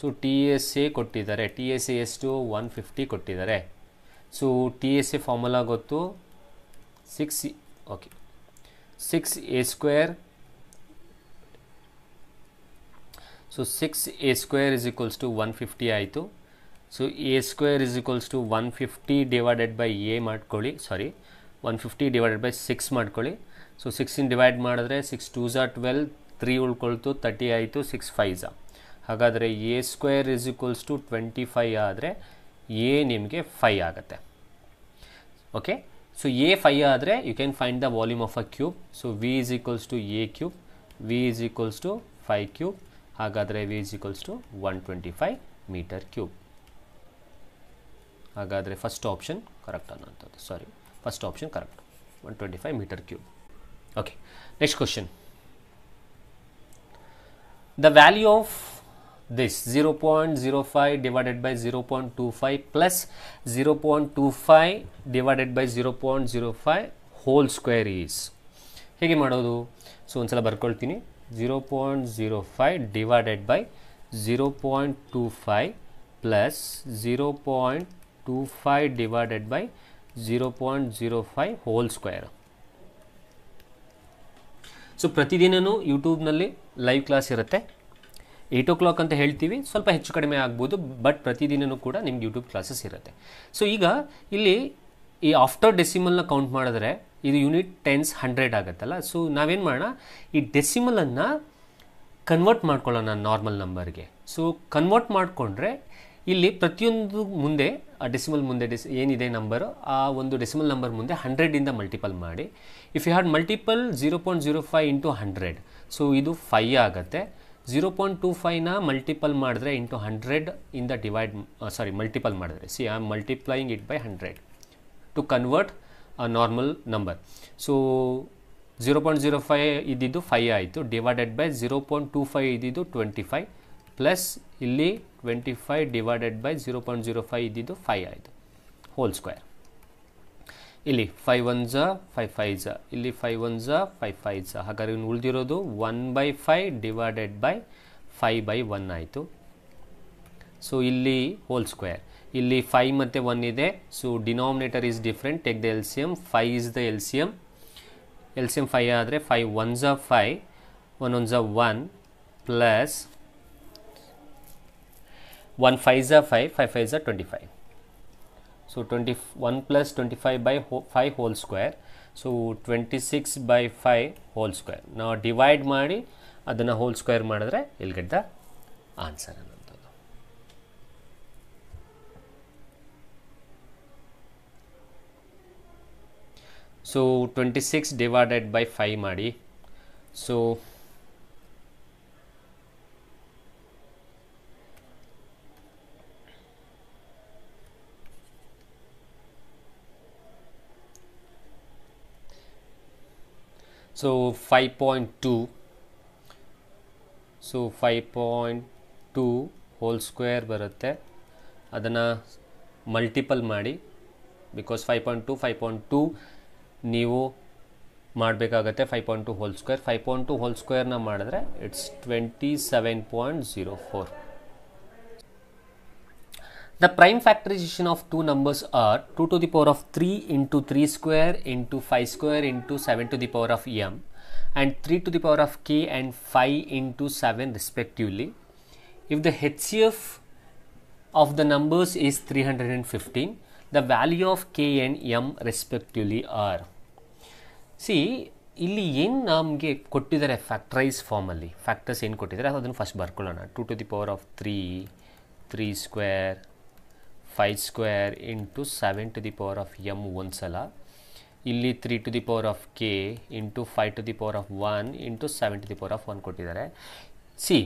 ಸೊ TSA ಕೊಟ್ಟಿದ್ದಾರೆ, TSA ಎಷ್ಟು? 150 ಕೊಟ್ಟಿದ್ದಾರೆ. ಸೊ TSA ಫಾರ್ಮುಲಾ ಗೊತ್ತು, 6 okay 6a². So 6a² is equals to 150 ಆಯಿತು. So a² is equals to 150 divided by a ಮಾಡ್ಕೊಳ್ಳಿ, 150 ಡಿವೈಡೆಡ್ ಬೈ 6 ಮಾಡ್ಕೊಳ್ಳಿ. ಸೊ 6 ಡಿವೈಡ್ ಮಾಡಿದ್ರೆ 6 2s 12, 3 ಉಳ್ಕೊಳ್ತು, 30 ಆಯಿತು, 6 5s. ಹಾಗಾದರೆ a² ಇಸ್ ಈಕ್ವಲ್ಸ್ ಟು 25 ಆದರೆ ಎ ನಿಮಗೆ 5 ಆಗುತ್ತೆ. ಓಕೆ, ಸೊ ಎ 5 ಆದರೆ you can find the volume of a cube. So v is equals to a cube, v is equals to 5 cube. ಹಾಗಾದರೆ v is equals to 125 meter cube. ಹಾಗಾದರೆ ಫಸ್ಟ್ ಆಪ್ಷನ್ ಕರೆಕ್ಟ್ ಅನ್ನೋಂಥದ್ದು, first option correct, 125 meter cube. Okay, next question. The value of this 0.05 divided by 0.25 plus 0.25 divided by 0.05 whole square is. ಹೇಗೆ ಮಾಡೋದು? ಸೊ ಒಂದ್ಸಲ ಬರ್ಕೊಳ್ತೀನಿ. 0.05 divided by 0.25 plus 0.25 divided by 0.05 whole square. So ಪ್ರತಿದಿನವೂ ಯೂಟ್ಯೂಬ್ನಲ್ಲಿ ಲೈವ್ ಕ್ಲಾಸ್ ಇರುತ್ತೆ. 8 o'clock ಅಂತ ಹೇಳ್ತೀವಿ, ಸ್ವಲ್ಪ ಹೆಚ್ಚು ಕಡಿಮೆ ಆಗ್ಬೋದು, ಬಟ್ ಪ್ರತಿದಿನವೂ ಕೂಡ ನಿಮ್ಗೆ ಯೂಟ್ಯೂಬ್ ಕ್ಲಾಸಸ್ ಇರುತ್ತೆ. ಸೊ ಈಗ ಇಲ್ಲಿ ಈ ಆಫ್ಟರ್ ಡೆಸಿಮಲ್ನ ಕೌಂಟ್ ಮಾಡಿದ್ರೆ ಇದು ಯೂನಿಟ್ 10s 100 ಆಗುತ್ತಲ್ಲ. ಸೊ ನಾವೇನು ಮಾಡೋಣ, ಈ ಡೆಸಿಮಲನ್ನು ಕನ್ವರ್ಟ್ ಮಾಡ್ಕೊಳ್ಳೋಣ ನಾರ್ಮಲ್ ನಂಬರ್ಗೆ. ಸೊ ಕನ್ವರ್ಟ್ ಮಾಡಿಕೊಂಡ್ರೆ ಇಲ್ಲಿ ಪ್ರತಿಯೊಂದು ಮುಂದೆ ಆ ಡೆಸಿಮಲ್ ಮುಂದೆ ಏನಿದೆ ನಂಬರು, ಆ ಒಂದು ಡೆಸಿಮಲ್ ನಂಬರ್ ಮುಂದೆ 100ಇಂದ ಮಲ್ಟಿಪಲ್ ಮಾಡಿ. If you had multiple 0.05 into 100, so ಇದು 5 ಆಗುತ್ತೆ. 0.25ನ ಮಲ್ಟಿಪಲ್ ಮಾಡಿದ್ರೆ ಇಂಟು 100 ಇಂದ ಮಲ್ಟಿಪಲ್ ಮಾಡಿದ್ರೆ, see I am multiplying it by 100 to convert a normal number. So 0.05 ಇದ್ದಿದ್ದು 5 ಆಯಿತು, ಡಿವೈಡೆಡ್ ಬೈ 0.25 ಇದ್ದಿದ್ದು 25 ಪ್ಲಸ್ ಇಲ್ಲಿ 25 ಡಿವೈಡೆಡ್ ಬೈ 0.05 ಇದ್ದಿದ್ದು 5 ಆಯಿತು, ಹೋಲ್ ಸ್ಕ್ವೇರ್. ಇಲ್ಲಿ 5 1s 5 5s, ಇಲ್ಲಿ 5 1s 5 5s. ಹಾಗಾದ್ರೆ ಉಳಿದಿರೋದು 1/5 ಡಿವೈಡೆಡ್ ಬೈ 5/1 ಆಯಿತು. ಸೊ ಇಲ್ಲಿ ಹೋಲ್ ಸ್ಕ್ವೇರ್, ಇಲ್ಲಿ 5 ಮತ್ತು 1 ಇದೆ. So denominator is different, take the LCM. 5 is the LCM. LCM 5 ಆದರೆ 5 1s 5, 1 1s 1 plus 1 5s 5, 5 5s 25. So 21 plus 25 by 5 whole square. So 26 by 5 whole square. Now divide ಮಾಡಿ ಅದನ್ನು whole square ಮಾಡಿದ್ರೆ you'll get the answer ಅನ್ನೋದು. So 26 divided by 5 ಮಾಡಿ. So so 5.2, so 5.2 whole square ಬರುತ್ತೆ, ಅದನ್ನು ಮಲ್ಟಿಪಲ್ ಮಾಡಿ. ಬಿಕಾಸ್ 5.2 ನೀವು ಮಾಡಬೇಕಾಗತ್ತೆ 5.2 ಹೋಲ್ ಸ್ಕ್ವೇರ್. 5.2 ಹೋಲ್ ಸ್ಕ್ವೇರ್ನ ಮಾಡಿದ್ರೆ it's 27.04. The prime factorization of two numbers are 2 to the power of 3 into 3 square into 5 square into 7 to the power of m and 3 to the power of k and 5 into 7 respectively. If the HCF of the numbers is 315, the value of k and m respectively are. See, ಇಲ್ಲಿ ಏನು ನಮಗೆ ಕೊಟ್ಟಿದ್ದಾರೆ ಫ್ಯಾಕ್ಟ್ರೈಸ್ ಫಾರ್ಮಲ್ಲಿ, ಫ್ಯಾಕ್ಟರ್ಸ್ ಏನು ಕೊಟ್ಟಿದ್ದಾರೆ ಅದನ್ನು first ಬರ್ಕೊಳ್ಳೋಣ. 2 to the power of 3 square, 5 square into 7 to the power of m ಒಂದು ಸಲ, ಇಲ್ಲಿ 3 to the power of k into 5 to the power of 1 into 7 to the power of 1 ಕೊಟ್ಟಿದ್ದಾರೆ. ಸಿ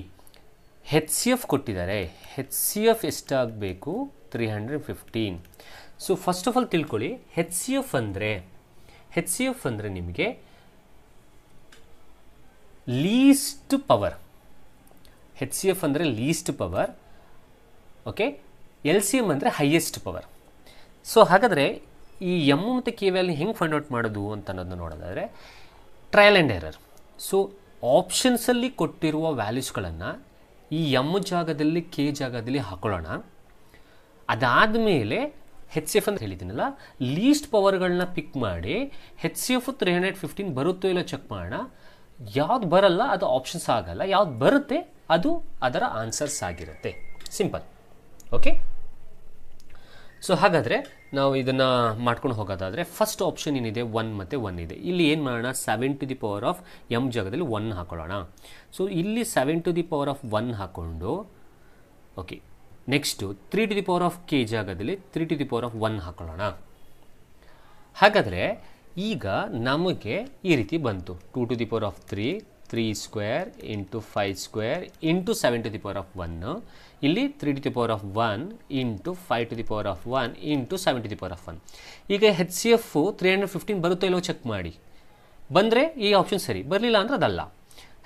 ಹೆಚ್ ಸಿ ಎಫ್ ಕೊಟ್ಟಿದ್ದಾರೆ. ಹೆಚ್ ಸಿ ಎಫ್ ಎಷ್ಟಾಗಬೇಕು? 315. ಸೊ ಫಸ್ಟ್ ಆಫ್ ಆಲ್ ತಿಳ್ಕೊಳ್ಳಿ, ಹೆಚ್ ಸಿ ಎಫ್ ಅಂದರೆ ನಿಮಗೆ least power. H C F ಅಂದರೆ least power. Okay, L C M ಅಂದರೆ ಹೈಯೆಸ್ಟ್ ಪವರ್. ಸೊ ಹಾಗಾದರೆ ಈ ಎಮ್ ಮತ್ತು ಕೆ ವ್ಯಾಲ್ಯೂ ಹೆಂಗೆ ಫೈಂಡ್ ಔಟ್ ಮಾಡೋದು ಅಂತ ಅನ್ನೋದನ್ನ ನೋಡೋದಾದರೆ ಟ್ರಯಲ್ ಆ್ಯಂಡ್ ಎರರ್. ಸೊ ಆಪ್ಷನ್ಸಲ್ಲಿ ಕೊಟ್ಟಿರುವ ವ್ಯಾಲ್ಯೂಸ್ಗಳನ್ನು ಈ ಎಮ್ ಜಾಗದಲ್ಲಿ ಕೆ ಜಾಗದಲ್ಲಿ ಹಾಕೊಳ್ಳೋಣ. ಅದಾದಮೇಲೆ ಹೆಚ್ ಸಿ ಎಫ್ ಅಂತ ಹೇಳಿದ್ದೀನಲ್ಲ, ಲೀಸ್ಟ್ ಪವರ್ಗಳನ್ನ ಪಿಕ್ ಮಾಡಿ ಹೆಚ್ ಸಿ ಎಫ್ 315 ಬರುತ್ತೋ ಇಲ್ಲ ಚೆಕ್ ಮಾಡೋಣ. ಯಾವ್ದು ಬರಲ್ಲ ಅದು ಆಪ್ಷನ್ಸ್ ಆಗಲ್ಲ, ಯಾವ್ದು ಬರುತ್ತೆ ಅದು ಅದರ ಆನ್ಸರ್ಸ್ ಆಗಿರುತ್ತೆ. ಸಿಂಪಲ್. ಓಕೆ, ಸೊ ಹಾಗಾದರೆ ನಾವು ಇದನ್ನು ಮಾಡ್ಕೊಂಡು ಹೋಗೋದಾದರೆ ಫಸ್ಟ್ ಆಪ್ಷನ್ ಏನಿದೆ 1 ಮತ್ತು 1 ಇದೆ. ಇಲ್ಲಿ ಏನು ಮಾಡೋಣ, 7 to the power of m ಜಾಗದಲ್ಲಿ 1 ಹಾಕೊಳ್ಳೋಣ. ಸೊ ಇಲ್ಲಿ 7 to the power of 1 ಹಾಕ್ಕೊಂಡು, okay, next 3 to the power of k ಜಾಗದಲ್ಲಿ 3 to the power of 1 ಹಾಕೊಳ್ಳೋಣ. ಹಾಗಾದರೆ ಈಗ ನಮಗೆ ಈ ರೀತಿ ಬಂತು, 2 to the power of 3 square into 5 square into 7 to the power of 1. ಇಲ್ಲಿ 3 to the power of 1 into 5 to the power of 1 into 7 to the power of 1. ಈಗ ಹೆಚ್ ಸಿ ಎಫ್ 315 ಬರುತ್ತೋ ಇಲ್ಲೋ ಚೆಕ್ ಮಾಡಿ. ಬಂದರೆ ಈ ಆಪ್ಷನ್ ಸರಿ, ಬರಲಿಲ್ಲ ಅಂದರೆ ಅದಲ್ಲ.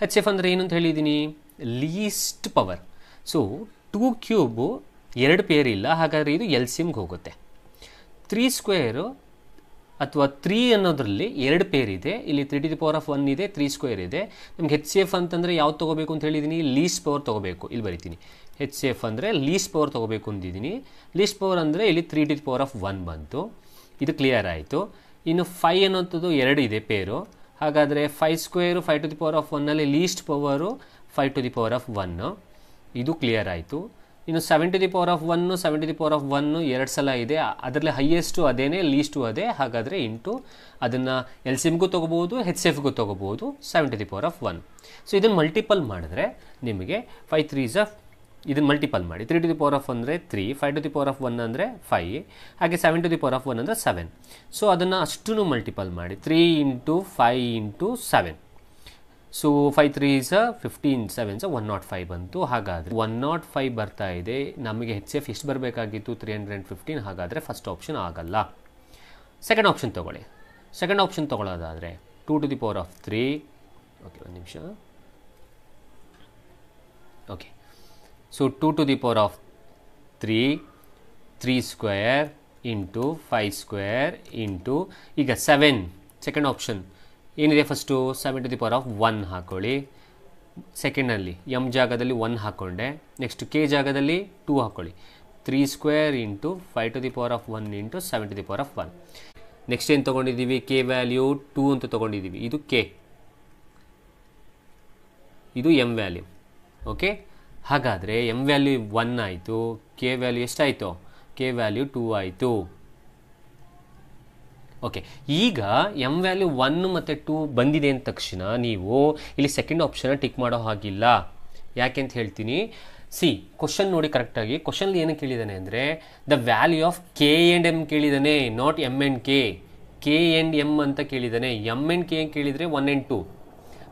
ಹೆಚ್ ಸಿ ಎಫ್ ಅಂದರೆ ಏನು ಅಂತ ಹೇಳಿದ್ದೀನಿ, least power. So 2 cube 2 pair ಇಲ್ಲ, ಹಾಗಾದರೆ ಇದು ಎಲ್ ಸಿ ಎಮ್ಗೆ ಹೋಗುತ್ತೆ. 3 ಸ್ಕ್ವೇರು ಅಥವಾ 3 ಅನ್ನೋದ್ರಲ್ಲಿ 2 ಪೇರ್ ಇದೆ. ಇಲ್ಲಿ 3 to the power of 1 ಇದೆ, 3 ಸ್ಕ್ವೇರ್ ಇದೆ. ನಮ್ಗೆ ಹೆಚ್ ಸಿ ಎಫ್ ಅಂತಂದರೆ ಯಾವ್ದು ತೊಗೋಬೇಕು ಅಂತ ಹೇಳಿದ್ದೀನಿ, ಲೀಸ್ಟ್ ಪವರ್ ತೊಗೋಬೇಕು. ಇಲ್ಲಿ ಬರಿತೀನಿ, ಹೆಚ್ ಸಿ ಎಫ್ ಅಂದರೆ ಲೀಸ್ಟ್ ಪವರ್ ತೊಗೋಬೇಕು ಅಂದಿದ್ದೀನಿ. ಲೀಸ್ಟ್ ಪವರ್ ಅಂದರೆ ಇಲ್ಲಿ 3 to the power of 1 ಬಂತು. ಇದು ಕ್ಲಿಯರ್ ಆಯಿತು. ಇನ್ನು 5 ಅನ್ನೋಂಥದ್ದು 2 ಇದೆ ಪೇರು. ಹಾಗಾದರೆ 5 square 5 to the power of 1ನಲ್ಲಿ least power 5 to the power of 1. ಇದು ಕ್ಲಿಯರ್ ಆಯಿತು. ಇನ್ನು 7 to the power of 1 7 to the power of 1 2 ಸಲ ಇದೆ. ಅದರಲ್ಲಿ ಹೈಯೆಸ್ಟು ಅದೇನೇ, ಲೀಸ್ಟು ಅದೇ. ಹಾಗಾದರೆ ಇಂಟು ಅದನ್ನು ಎಲ್ ಸಿ ಎಮ್ಗೂ ತೊಗೋಬೋದು, ಹೆಚ್ ಸಿ ಎಫ್ಗೂ ತೊಗೋಬೋದು, 7 to the power of 1. So ಇದನ್ನು ಮಲ್ಟಿಪಲ್ ಮಾಡಿದ್ರೆ ನಿಮಗೆ 5 3s ಇದನ್ನು ಮಲ್ಟಿಪಲ್ ಮಾಡಿ. 3 to the power of 1 ಅಂದರೆ 3, 5 to the power of 1 ಅಂದರೆ 5, ಹಾಗೆ 7 to the power of 1 ಅಂದರೆ 7. ಸೊ ಅದನ್ನು ಅಷ್ಟೂ ಮಲ್ಟಿಪಲ್ ಮಾಡಿ, 3 into 5 into 7. So 5 3s 15, 7s 105 ಬಂತು. ಹಾಗಾದರೆ 105 ಬರ್ತಾ ಇದೆ. ನಮಗೆ ಹೆಚ್ ಸಿ ಎಫ್ ಎಷ್ಟು ಬರಬೇಕಾಗಿತ್ತು, 315. ಹಾಗಾದರೆ ಫಸ್ಟ್ ಆಪ್ಷನ್ ಆಗಲ್ಲ. ಸೆಕೆಂಡ್ ಆಪ್ಷನ್ ತೊಗೊಳ್ಳಿ. ಸೆಕೆಂಡ್ ಆಪ್ಷನ್ ತೊಗೊಳ್ಳೋದಾದರೆ 2 to the power of 3. Okay, ಒಂದು ನಿಮಿಷ. Okay, so 2 to the power of 3 square into 5 square into ಈಗ 7. ಸೆಕೆಂಡ್ ಆಪ್ಷನ್ ಏನಿದೆ, first 7 to the power of 1 ಹಾಕ್ಕೊಳ್ಳಿ. ಸೆಕೆಂಡಲ್ಲಿ ಎಮ್ ಜಾಗದಲ್ಲಿ 1 ಹಾಕ್ಕೊಂಡೆ. ನೆಕ್ಸ್ಟ್ ಕೆ ಜಾಗದಲ್ಲಿ 2 ಹಾಕ್ಕೊಳ್ಳಿ. 3 square into 5 to the power of 1 into 7 to the power of 1. Next ಏನು ತೊಗೊಂಡಿದ್ದೀವಿ, ಕೆ ವ್ಯಾಲ್ಯೂ 2 ಅಂತ ತೊಗೊಂಡಿದ್ದೀವಿ. ಇದು ಕೆ, ಇದು ಎಮ್ ವ್ಯಾಲ್ಯೂ. ಓಕೆ, ಹಾಗಾದರೆ ಎಮ್ ವ್ಯಾಲ್ಯೂ 1 ಆಯಿತು, ಕೆ ವ್ಯಾಲ್ಯೂ ಎಷ್ಟಾಯಿತು, ಕೆ ವ್ಯಾಲ್ಯೂ 2 ಆಯಿತು. ಓಕೆ, ಈಗ ಎಮ್ ವ್ಯಾಲ್ಯೂ 1 ಮತ್ತು 2 ಬಂದಿದೆ ಅಂದ ತಕ್ಷಣ ನೀವು ಇಲ್ಲಿ ಸೆಕೆಂಡ್ ಆಪ್ಷನ್ನ ಟಿಕ್ ಮಾಡೋ ಹಾಗಿಲ್ಲ. ಯಾಕೆ ಅಂತ ಹೇಳ್ತೀನಿ. ಸಿ, ಕ್ವಶನ್ ನೋಡಿ ಕರೆಕ್ಟಾಗಿ. ಕ್ವಶನ್ಲಿ ಏನು ಕೇಳಿದ್ದಾನೆ ಅಂದರೆ the value of K and M ಕೇಳಿದ್ದಾನೆ, not M and K. K and M ಅಂತ ಕೇಳಿದ್ದಾನೆ. ಎಮ್ ಆ್ಯಂಡ್ ಕೆ ಕೇಳಿದರೆ 1 and 2.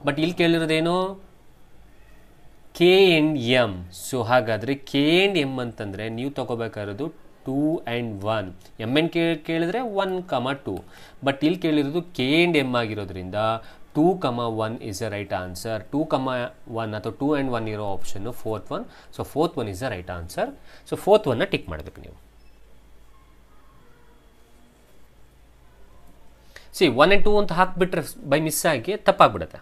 ಬಟ್ ಇಲ್ಲಿ ಕೇಳಿರೋದೇನು, ಕೆ ಆ್ಯಂಡ್ ಎಮ್. ಸೊ ಹಾಗಾದರೆ ಕೆ ಆ್ಯಂಡ್ ಎಮ್ ಅಂತಂದರೆ ನೀವು ತೊಗೋಬೇಕಾಗಿರೋದು 2 and 1. ಎಮ್ ಆ್ಯಂಡ್ ಕೆ ಕೇಳಿದ್ರೆ 1, 2. ಬಟ್ ಇಲ್ಲಿ ಕೇಳಿರೋದು ಕೆ ಆ್ಯಂಡ್ ಎಮ್ ಆಗಿರೋದ್ರಿಂದ 2, 1 is the right answer. 2, 1 ಅಥವಾ 2 and 1 ಇರೋ ಆಪ್ಷನ್ನು fourth one. So fourth one is the right answer. So fourth ಒನ್ನ ಟಿಕ್ ಮಾಡಬೇಕು ನೀವು. ಸಿ 1 and 2 ಅಂತ ಹಾಕಿಬಿಟ್ರೆ ಬೈ ಮಿಸ್ ಆಗಿ ತಪ್ಪಾಗ್ಬಿಡುತ್ತೆ.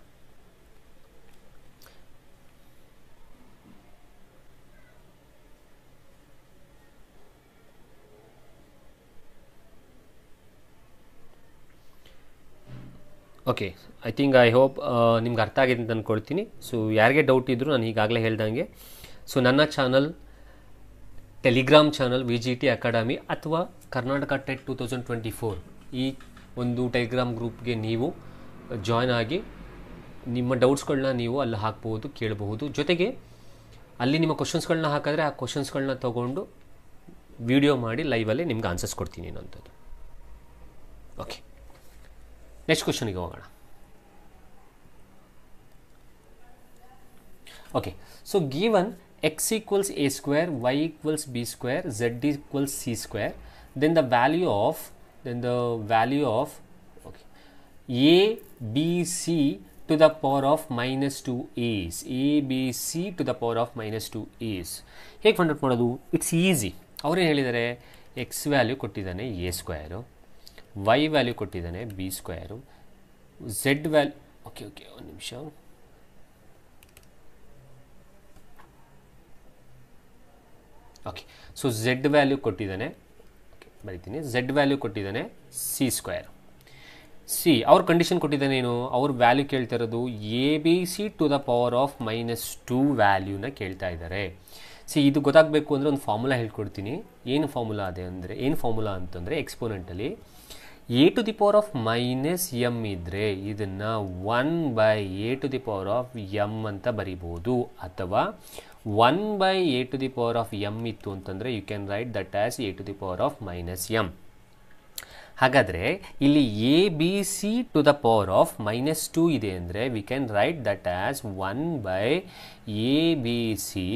ಓಕೆ, ಐ ಹೋಪ್ ನಿಮ್ಗೆ ಅರ್ಥ ಆಗಿದೆ ಅಂತ ಅಂದ್ಕೊಳ್ತೀನಿ. ಸೊ ಯಾರಿಗೆ ಡೌಟ್ ಇದ್ದರೂ ನಾನು ಈಗಾಗಲೇ ಹೇಳ್ದಂಗೆ, ಸೊ ನನ್ನ channel, Telegram channel VGT academy ಅಥವಾ ಕರ್ನಾಟಕ ಟೆಟ್ 2024 ಈ ಒಂದು ಟೆಲಿಗ್ರಾಮ್ ಗ್ರೂಪ್ಗೆ ನೀವು ಜಾಯ್ನ್ ಆಗಿ ನಿಮ್ಮ ಡೌಟ್ಸ್ಗಳನ್ನ ನೀವು ಅಲ್ಲಿ ಹಾಕ್ಬೋದು, ಕೇಳಬಹುದು. ಜೊತೆಗೆ ಅಲ್ಲಿ ನಿಮ್ಮ ಕ್ವಶನ್ಸ್ಗಳನ್ನ ಹಾಕಿದ್ರೆ ಆ ಕ್ವಶನ್ಸ್ಗಳನ್ನ ತೊಗೊಂಡು ವಿಡಿಯೋ ಮಾಡಿ ಲೈವಲ್ಲಿ ನಿಮ್ಗೆ ಆನ್ಸರ್ಸ್ ಕೊಡ್ತೀನಿ ಅನ್ನೋಂಥದ್ದು. ಓಕೆ, ನೆಕ್ಸ್ಟ್ ಕ್ವಶನಿಗೆ ಹೋಗೋಣ. Okay, so given x equals a square, y equals b square, z equals c square, then the value of okay, a b c to the power of minus 2 is a b c to the power of minus 2 is. ಹೇಗೆ ಫೈಂಡ್ ಔಟ್ ಮಾಡೋದು? It's easy. ಅವ್ರೇನು ಹೇಳಿದ್ದಾರೆ, ಎಕ್ಸ್ ವ್ಯಾಲ್ಯೂ ಕೊಟ್ಟಿದ್ದಾನೆ ಎ ಸ್ಕ್ವೇರು, ವೈ ವ್ಯಾಲ್ಯೂ ಕೊಟ್ಟಿದ್ದಾನೆ B square, Z value okay ಒಂದು ನಿಮಿಷ. ಓಕೆ, ಸೊ ಝೆಡ್ ವ್ಯಾಲ್ಯೂ ಕೊಟ್ಟಿದ್ದಾನೆ, ಬರೀತೀನಿ, ಝೆಡ್ ವ್ಯಾಲ್ಯೂ ಕೊಟ್ಟಿದ್ದಾನೆ ಸಿ ಸ್ಕ್ವೇರ್. ಸಿ ಅವ್ರ ಕಂಡೀಷನ್ ಕೊಟ್ಟಿದ್ದಾನೆ ಏನು, ಅವ್ರ ವ್ಯಾಲ್ಯೂ ಕೇಳ್ತಾ ಇರೋದು A B C to the power of minus 2 ವ್ಯಾಲ್ಯೂನ ಕೇಳ್ತಾ ಇದ್ದಾರೆ. ಸಿ ಇದು ಗೊತ್ತಾಗಬೇಕು ಅಂದರೆ ಒಂದು ಫಾರ್ಮುಲಾ ಹೇಳ್ಕೊಡ್ತೀನಿ. ಏನು ಫಾರ್ಮುಲಾ ಅಂತಂದರೆ ಎಕ್ಸ್ಪೋನೆಂಟಲ್ಲಿ A to the power of minus M ಇದ್ದರೆ ಇದನ್ನು 1/a to the power of M ಅಂತ ಬರಿಬೋದು, ಅಥವಾ 1/a to the power of M ಇತ್ತು ಅಂತಂದರೆ you can write that as A to the power of minus M. ಹಾಗಾದರೆ ಇಲ್ಲಿ A B C to the power of -2 ಇದೆ ಅಂದರೆ we can write that as 1/a B C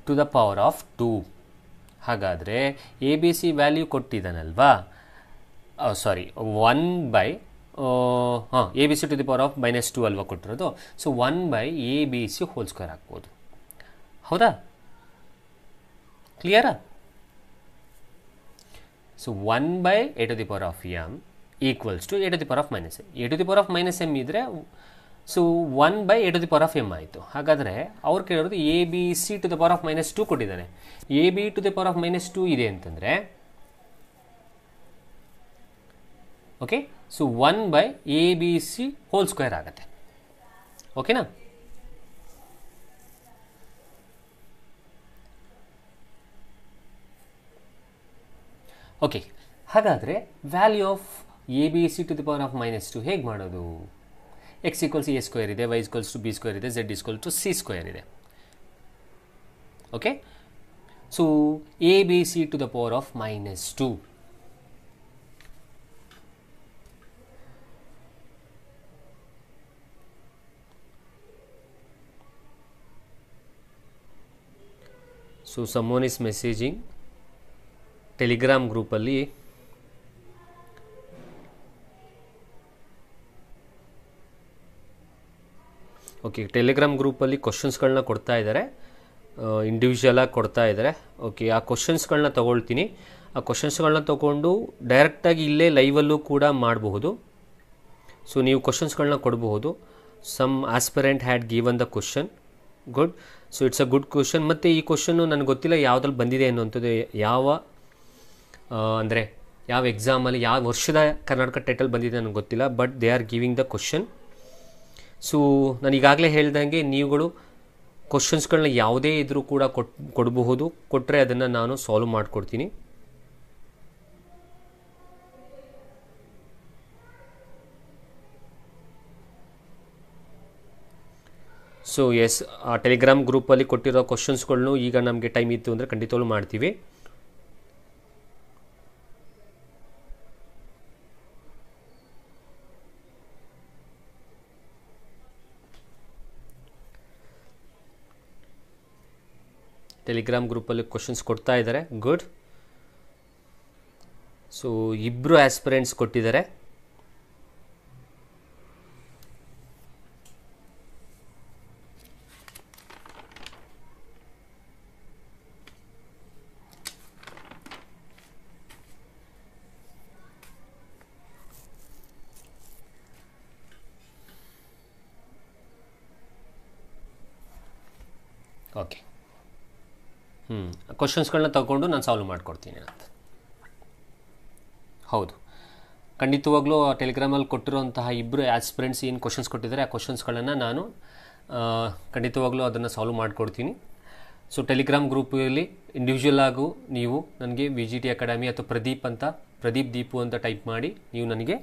to the power of 2. ಹಾಗಾದರೆ ಎ ಬಿ ಸಿ ವ್ಯಾಲ್ಯೂ ಕೊಟ್ಟಿದ್ದಾನಲ್ವಾ, sorry 1/, A B C to the power of -2 ಅಲ್ವಾ ಕೊಟ್ಟಿರೋದು. So 1/a B C whole square ಹಾಕ್ಬೋದು. ಹೌದಾ? ಕ್ಲಿಯರಾ? So 1/a to the power of M equals to a to the power of minus M. a to the power of minus M ಇದ್ದರೆ so 1/a to the power of M ಆಯಿತು. ಹಾಗಾದರೆ ಅವ್ರು ಕೇಳೋದು A B C to the power of -2 ಕೊಟ್ಟಿದ್ದಾನೆ. A B to the power of -2 ಇದೆ ಅಂತಂದರೆ okay, so 1/a B C whole square ಆಗುತ್ತೆ. ಓಕೆನಾ? ಓಕೆ, ಹಾಗಾದರೆ value of A B C to the power of -2 ಹೇಗೆ ಮಾಡೋದು? x ಈಕ್ವಲ್ಸ್ ಎ ಸ್ಕ್ವೇರ್ ಇದೆ, y equals to B square ಇದೆ, z equal to C square ಇದೆ. Okay, so A B C to the power of -2. So someone is messaging Telegram ಗ್ರೂಪಲ್ಲಿ, ಓಕೆ, ಟೆಲಿಗ್ರಾಮ್ ಗ್ರೂಪಲ್ಲಿ ಕ್ವಶನ್ಸ್ಗಳನ್ನ ಕೊಡ್ತಾ ಇದ್ದಾರೆ, ಇಂಡಿವಿಜುವಲಾಗಿ ಕೊಡ್ತಾ ಇದ್ದಾರೆ. ಓಕೆ, ಆ ಕ್ವಶನ್ಸ್ಗಳನ್ನ ತೊಗೊಳ್ತೀನಿ. ಆ ಕ್ವಶನ್ಸ್ಗಳನ್ನ ತೊಗೊಂಡು ಡೈರೆಕ್ಟಾಗಿ ಇಲ್ಲೇ ಲೈವಲ್ಲೂ ಕೂಡ ಮಾಡಬಹುದು. ಸೊ ನೀವು ಕ್ವಶನ್ಸ್ಗಳನ್ನ ಕೊಡಬಹುದು. Some aspirant had given the question. Good. So it's a good question. ಮತ್ತು ಈ ಕ್ವಶನ್ನು ನನಗೆ ಗೊತ್ತಿಲ್ಲ ಯಾವುದ್ರಲ್ಲಿ ಬಂದಿದೆ ಅನ್ನುವಂಥದ್ದು, ಅಂದರೆ ಯಾವ ಎಕ್ಸಾಮಲ್ಲಿ ಯಾವ ವರ್ಷದ ಕರ್ನಾಟಕ ಟೈಟಲ್ ಬಂದಿದೆ ನನಗೆ ಗೊತ್ತಿಲ್ಲ, but they are giving the question. So ನಾನು ಈಗಾಗಲೇ ಹೇಳ್ದಂಗೆ ನೀವುಗಳು ಕ್ವಶನ್ಸ್ಗಳನ್ನ ಯಾವುದೇ ಇದ್ರೂ ಕೂಡ ಕೊಡಬಹುದು. ಕೊಟ್ಟರೆ ಅದನ್ನು ನಾನು ಸಾಲ್ವ್ ಮಾಡಿಕೊಡ್ತೀನಿ. ಸೊ ಎಸ್, ಆ ಟೆಲಿಗ್ರಾಮ್ ಗ್ರೂಪಲ್ಲಿ ಕೊಟ್ಟಿರೋ ಕ್ವಶನ್ಸ್ಗಳನ್ನು ಈಗ ನಮಗೆ ಟೈಮ್ ಇತ್ತು ಅಂದರೆ ಖಂಡಿತವಾಗ್ಲೂ ಮಾಡ್ತೀವಿ. ಟೆಲಿಗ್ರಾಮ್ ಗ್ರೂಪಲ್ಲಿ ಕ್ವಶನ್ಸ್ ಕೊಡ್ತಾ ಇದ್ದಾರೆ. ಗುಡ್. ಸೊ ಇಬ್ಬರು ಆಸ್ಪಿರೆಂಟ್ಸ್ ಕೊಟ್ಟಿದ್ದಾರೆ. ಓಕೆ, ಕ್ವಶನ್ಸ್ಗಳನ್ನ ತಗೊಂಡು ನಾನು ಸಾಲ್ವ್ ಮಾಡಿಕೊಡ್ತೀನಿ ಅಂತ. ಹೌದು, ಖಂಡಿತವಾಗ್ಲೂ ಟೆಲಿಗ್ರಾಮಲ್ಲಿ ಕೊಟ್ಟಿರೋಂತಹ ಇಬ್ಬರು ಆಸ್ಪಿರೆಂಟ್ಸ್ ಏನು ಕ್ವಶನ್ಸ್ ಕೊಟ್ಟಿದ್ದಾರೆ ಆ ಕ್ವಶನ್ಸ್ಗಳನ್ನು ನಾನು ಖಂಡಿತವಾಗ್ಲೂ ಅದನ್ನು ಸಾಲ್ವ್ ಮಾಡಿಕೊಡ್ತೀನಿ. ಸೊ ಟೆಲಿಗ್ರಾಮ್ ಗ್ರೂಪಲ್ಲಿ ಇಂಡಿವಿಜುವಲ್ ಆಗು ನೀವು ನನಗೆ VGT ಅಕಾಡೆಮಿ ಅಥವಾ ಪ್ರದೀಪ್ ದೀಪು ಅಂತ ಟೈಪ್ ಮಾಡಿ ನೀವು ನನಗೆ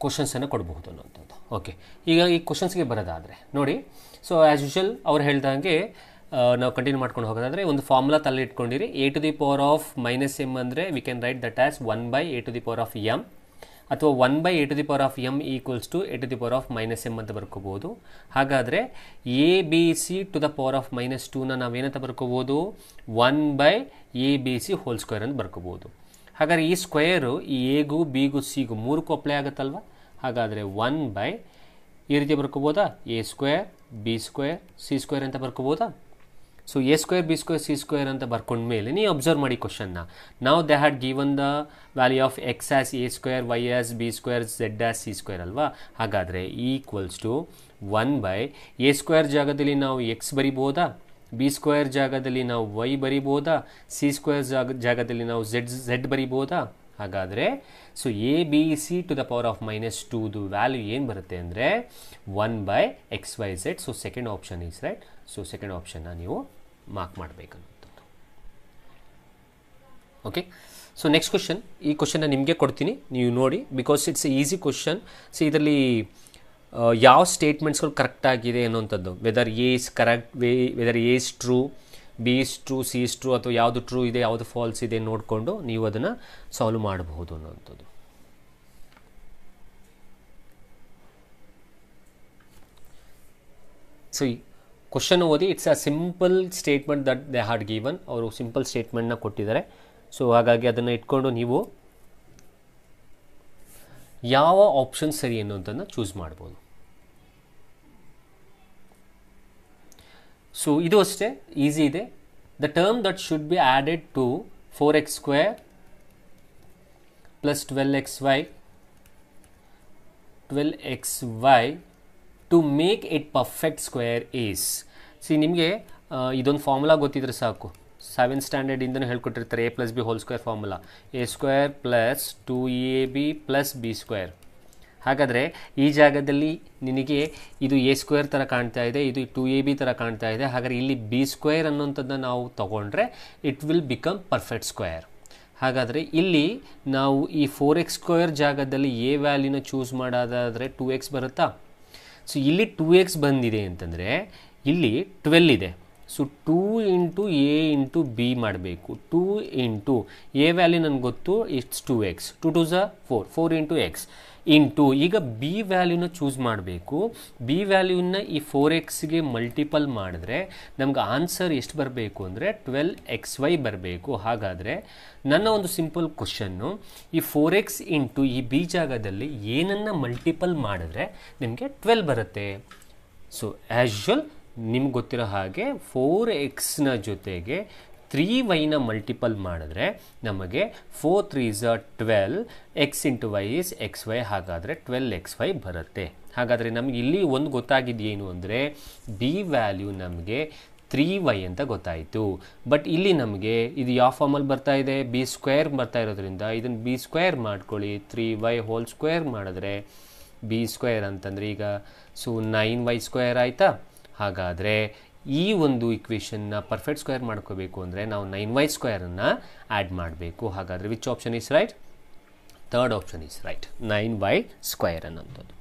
ಕ್ವಶನ್ಸನ್ನು ಕೊಡಬಹುದು ಅನ್ನೋಂಥದ್ದು. ಓಕೆ, ಈಗ ಈ ಕ್ವಶನ್ಸ್ಗೆ ಬರೋದಾದರೆ ನೋಡಿ, ಸೊ ಆ್ಯಸ್ ಯೂಶುವಲ್ ಅವ್ರು ಹೇಳ್ದಂಗೆ ನಾವು ಕಂಟಿನ್ಯೂ ಮಾಡ್ಕೊಂಡು ಹೋಗೋದಾದರೆ ಒಂದು ಫಾರ್ಮುಲಾ ತಲೆ ಇಟ್ಕೊಂಡಿರಿ. a⁻m ಅಂದರೆ we can write that as 1/a⁻m ಅಥವಾ 1/a⁻m ಈಕ್ವಲ್ಸ್ ಟು a⁻m ಅಂತ ಬರ್ಕೋಬೋದು. ಹಾಗಾದರೆ ABC⁻²ನ ನಾವೇನಂತ ಬರ್ಕೋಬೋದು, 1/ABC² ಅಂತ ಬರ್ಕೋಬೋದು. ಹಾಗಾದರೆ ಈ ಸ್ಕ್ವೇರು ಈ ಎಗೂ ಬಿಗೂ ಸಿಗೂ ಮೂರಕ್ಕೂ ಅಪ್ಲೈ ಆಗುತ್ತಲ್ವ. ಹಾಗಾದರೆ 1/ ಈ ರೀತಿ ಬರ್ಕೋಬೋದಾ, a² b² c² ಅಂತ ಬರ್ಕೋಬೋದಾ. ಸೊ a² b² c² ಅಂತ ಬರ್ಕೊಂಡ್ಮೇಲೆ ನೀವು ಅಬ್ಸರ್ವ್ ಮಾಡಿ ಕ್ವಶನ್ನ. ನಾವು they had given the value of x as a², y as b² z as c² ಅಲ್ವಾ. ಹಾಗಾದರೆ ಈಕ್ವಲ್ಸ್ ಟು 1/a² ಜಾಗದಲ್ಲಿ ನಾವು x ಬರಿಬೋದಾ, b² ಜಾಗದಲ್ಲಿ ನಾವು y ಬರಿಬೋದಾ, c² ಜಾಗದಲ್ಲಿ ನಾವು z ಬರಿಬೋದಾ. ಹಾಗಾದರೆ ಸೊ ABC⁻²ದು ವ್ಯಾಲ್ಯೂ ಏನು ಬರುತ್ತೆ ಅಂದರೆ 1/xyz. So second option is right. So second ಆಪ್ಷನ್ನ ನೀವು ಮಾರ್ಕ್ ಮಾಡಬೇಕಂಥದ್ದು. ಓಕೆ, ಸೊ ನೆಕ್ಸ್ಟ್ ಕ್ವಶನ್, ಈ ಕ್ವಶನ್ನ ನಿಮಗೆ ಕೊಡ್ತೀನಿ, ನೀವು ನೋಡಿ, because it's a easy question. So ಇದರಲ್ಲಿ ಯಾವ ಸ್ಟೇಟ್ಮೆಂಟ್ಸ್ಗಳು ಕರೆಕ್ಟ್ ಆಗಿದೆ ಅನ್ನೋಂಥದ್ದು, whether A is correct, whether A is true, B is true, C is true, ಅಥವಾ ಯಾವುದು ಟ್ರೂ ಇದೆ ಯಾವುದು ಫಾಲ್ಸ್ ಇದೆ ನೋಡಿಕೊಂಡು ನೀವು ಅದನ್ನು ಸಾಲ್ವ್ ಮಾಡಬಹುದು ಅನ್ನೋಂಥದ್ದು. ಸೊ ಈ ಕ್ವಶನ್ ಓದಿ, it's a simple statement that they had given. ಅವರು ಸಿಂಪಲ್ ಸ್ಟೇಟ್ಮೆಂಟ್ನ ಕೊಟ್ಟಿದ್ದಾರೆ. ಸೊ ಹಾಗಾಗಿ ಅದನ್ನು ಇಟ್ಕೊಂಡು ನೀವು ಯಾವ ಆಪ್ಷನ್ ಸರಿ ಅನ್ನೋದನ್ನು ಚೂಸ್ ಮಾಡ್ಬೋದು. ಸೊ ಇದು ಅಷ್ಟೇ ಈಸಿ ಇದೆ. The term that should be added to 4x² plus 12xy to make it perfect square is. See ನಿಮಗೆ ಇದೊಂದು ಫಾರ್ಮುಲಾ ಗೊತ್ತಿದ್ರೆ ಸಾಕು, 7th ಸ್ಟ್ಯಾಂಡರ್ಡಿಂದನೂ ಹೇಳ್ಕೊಟ್ಟಿರ್ತಾರೆ. a+b² formula, a² plus 2ab plus b². ಹಾಗಾದರೆ ಈ ಜಾಗದಲ್ಲಿ ನಿನಗೆ ಇದು a² ಥರ ಕಾಣ್ತಾ ಇದೆ, ಇದು 2ab ಥರ ಕಾಣ್ತಾ ಇದೆ. ಹಾಗಾದರೆ ಇಲ್ಲಿ b² ಅನ್ನೋಂಥದ್ದನ್ನ ನಾವು ತಗೊಂಡ್ರೆ it will become perfect square. ಹಾಗಾದರೆ ಇಲ್ಲಿ ನಾವು ಈ 4x² ಜಾಗದಲ್ಲಿ a ವ್ಯಾಲ್ಯೂನ ಚೂಸ್ ಮಾಡೋದಾದರೆ 2x ಬರುತ್ತಾ. ಸೊ ಇಲ್ಲಿ 2x ಬಂದಿದೆ ಅಂತಂದರೆ ಇಲ್ಲಿ 12 ಇದೆ. So 2 into a into b ಮಾಡಬೇಕು. 2 ಇಂಟು a ವ್ಯಾಲ್ಯೂ ನನಗೆ ಗೊತ್ತು, it's 2x, 2 2 ಝ 4, 4 into x into ಈಗ ಬಿ ವ್ಯಾಲ್ಯೂನ ಚೂಸ್ ಮಾಡಬೇಕು. ಬಿ ವ್ಯಾಲ್ಯೂನ ಈ 4xಗೆ ಮಲ್ಟಿಪಲ್ ಮಾಡಿದ್ರೆ ನಮ್ಗೆ ಆನ್ಸರ್ ಎಷ್ಟು ಬರಬೇಕು ಅಂದರೆ 12xy ಬರಬೇಕು. ಹಾಗಾದರೆ ನನ್ನ ಒಂದು ಸಿಂಪಲ್ ಕ್ವಶನ್ನು, ಈ 4x ಇಂಟು ಈ ಬಿ ಜಾಗದಲ್ಲಿ ಏನನ್ನು ಮಲ್ಟಿಪಲ್ ಮಾಡಿದ್ರೆ ನಿಮಗೆ 12 ಬರುತ್ತೆ. ಸೊ ಆ್ಯಸ್ ಯೂಶುವಲ್ ನಿಮ್ಗೆ ಗೊತ್ತಿರೋ ಹಾಗೆ 4xನ ಜೊತೆಗೆ 3yನ ಮಲ್ಟಿಪಲ್ ಮಾಡಿದ್ರೆ ನಮಗೆ 4 3 ಝ 12, x into y is xy. ಹಾಗಾದರೆ 12xy ಬರುತ್ತೆ. ಹಾಗಾದರೆ ನಮಗೆ ಇಲ್ಲಿ ಒಂದು ಗೊತ್ತಾಗಿದ್ದೇನು ಅಂದರೆ ಬಿ ವ್ಯಾಲ್ಯೂ ನಮಗೆ 3y ಅಂತ ಗೊತ್ತಾಯಿತು. ಬಟ್ ಇಲ್ಲಿ ನಮಗೆ ಇದು ಯಾವ ಫಾರ್ಮಲ್ಲಿ ಬರ್ತಾ ಇದೆ, b² ಬರ್ತಾ ಇರೋದ್ರಿಂದ ಇದನ್ನು b² ಮಾಡ್ಕೊಳ್ಳಿ. 3y² ಮಾಡಿದ್ರೆ b² ಅಂತಂದರೆ ಈಗ ಸೊ 9y² ಆಯಿತಾ. ಹಾಗಾದರೆ ಈ ಒಂದು ಇಕ್ವೇಷನ್ನ ಪರ್ಫೆಕ್ಟ್ ಸ್ಕ್ವೇರ್ ಮಾಡ್ಕೋಬೇಕು ಅಂದರೆ ನಾವು 9y² ಆ್ಯಡ್ ಮಾಡಬೇಕು. ಹಾಗಾದರೆ which option is right? Third option is right, 9y² ಅನ್ನೋಂಥದ್ದು.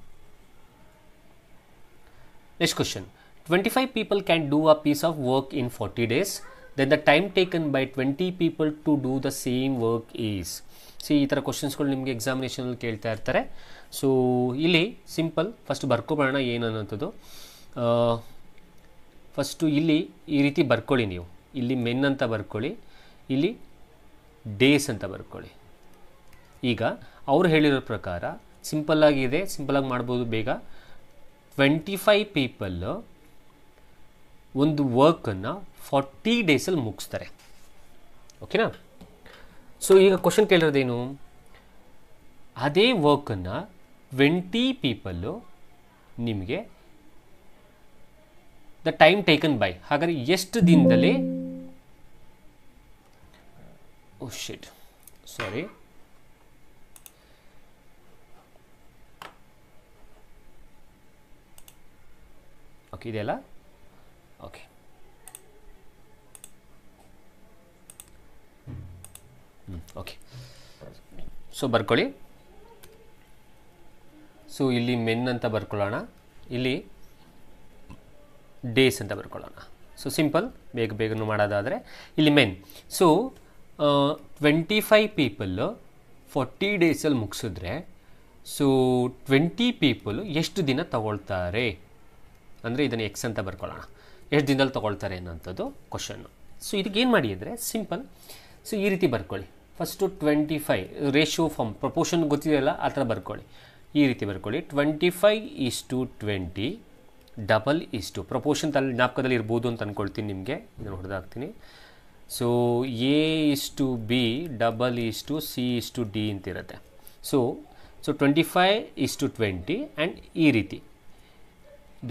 Next question, 25 people can do a piece of work in 40 days. Then the time taken by 20 people to do the same work is. C ಈ ಥರ ಕ್ವಶನ್ಸ್ಗಳು ನಿಮಗೆ ಎಕ್ಸಾಮಿನೇಷನಲ್ಲಿ ಕೇಳ್ತಾ ಇರ್ತಾರೆ. ಸೊ ಇಲ್ಲಿ ಸಿಂಪಲ್ ಫಸ್ಟ್ ಬರ್ಕೊಬೇಡ ಏನು ಅನ್ನೋಂಥದ್ದು. ಫಸ್ಟು ಇಲ್ಲಿ ಈ ರೀತಿ ಬರ್ಕೊಳ್ಳಿ. ನೀವು ಇಲ್ಲಿ ಮೆನ್ ಅಂತ ಬರ್ಕೊಳ್ಳಿ, ಇಲ್ಲಿ ಡೇಸ್ ಅಂತ ಬರ್ಕೊಳ್ಳಿ. ಈಗ ಅವ್ರು ಹೇಳಿರೋ ಪ್ರಕಾರ ಸಿಂಪಲ್ಲಾಗಿದೆ, ಸಿಂಪಲ್ಲಾಗಿ ಮಾಡ್ಬೋದು ಬೇಗ. 25 ಪೀಪಲ್ಲು ಒಂದು ವರ್ಕನ್ನು 40 ಡೇಸಲ್ಲಿ ಮುಗಿಸ್ತಾರೆ. ಓಕೆನಾ. ಸೊ ಈಗ ಕ್ವಶನ್ ಕೇಳಿರೋದೇನು, ಅದೇ ವರ್ಕನ್ನು 20 ಪೀಪಲ್ಲು ನಿಮಗೆ ದ ಟೈಮ್ ಟೇಕನ್ ಬೈ, ಹಾಗಾದರೆ ಎಷ್ಟು ದಿನದಲ್ಲಿ, ಓ ಶಿಟ್ ಸಾರಿ, ಓಕೆ ಇದೆಯಲ್ಲ, ಓಕೆ ಓಕೆ ಸೊ ಬರ್ಕೊಳ್ಳಿ. ಸೊ ಇಲ್ಲಿ ಮೆನ್ ಅಂತ ಬರ್ಕೊಳ್ಳೋಣ, ಇಲ್ಲಿ ಡೇಸ್ ಅಂತ ಬರ್ಕೊಳ್ಳೋಣ. ಸೊ ಸಿಂಪಲ್, ಬೇಗ ಬೇಗನೂ ಮಾಡೋದಾದರೆ ಇಲ್ಲಿ ಮೆನ್. ಸೊ 25 ಪೀಪಲ್ಲು 40 ಡೇಸಲ್ಲಿ ಮುಗಿಸಿದ್ರೆ ಸೊ 20 ಪೀಪಲು ಎಷ್ಟು ದಿನ ತಗೊಳ್ತಾರೆ ಅಂದರೆ ಇದನ್ನು ಎಕ್ಸ್ ಅಂತ ಬರ್ಕೊಳ್ಳೋಣ, ಎಷ್ಟು ದಿನದಲ್ಲಿ ತೊಗೊಳ್ತಾರೆ ಅನ್ನೋಂಥದ್ದು ಕ್ವಶನ್ನು. ಸೊ ಇದಕ್ಕೇನು ಮಾಡಿ ಅಂದರೆ ಸಿಂಪಲ್, ಸೊ ಈ ರೀತಿ ಬರ್ಕೊಳ್ಳಿ. ಫಸ್ಟು 25 ರೇಷಿಯೋ ಫಾರ್ಮ್ ಪ್ರಪೋರ್ಷನ್ ಗೊತ್ತಿದೆಯಲ್ಲ ಆ ಥರ ಬರ್ಕೊಳ್ಳಿ. ಈ ರೀತಿ ಬರ್ಕೊಳ್ಳಿ, 25:20 ಡಬಲ್ ಇಷ್ಟು ಪ್ರಪೋರ್ಷನ್ ಜ್ಞಾಪಕದಲ್ಲಿ ಇರ್ಬೋದು ಅಂತ ಅಂದ್ಕೊಳ್ತೀನಿ, ನಿಮಗೆ ಇದನ್ನು ಹೊಡೆದಾಕ್ತೀನಿ. ಸೊ A:B ಡಬಲ್ ಇಷ್ಟು C:D ಅಂತಿರುತ್ತೆ. ಸೊ 25:20 ಆ್ಯಂಡ್ ಈ ರೀತಿ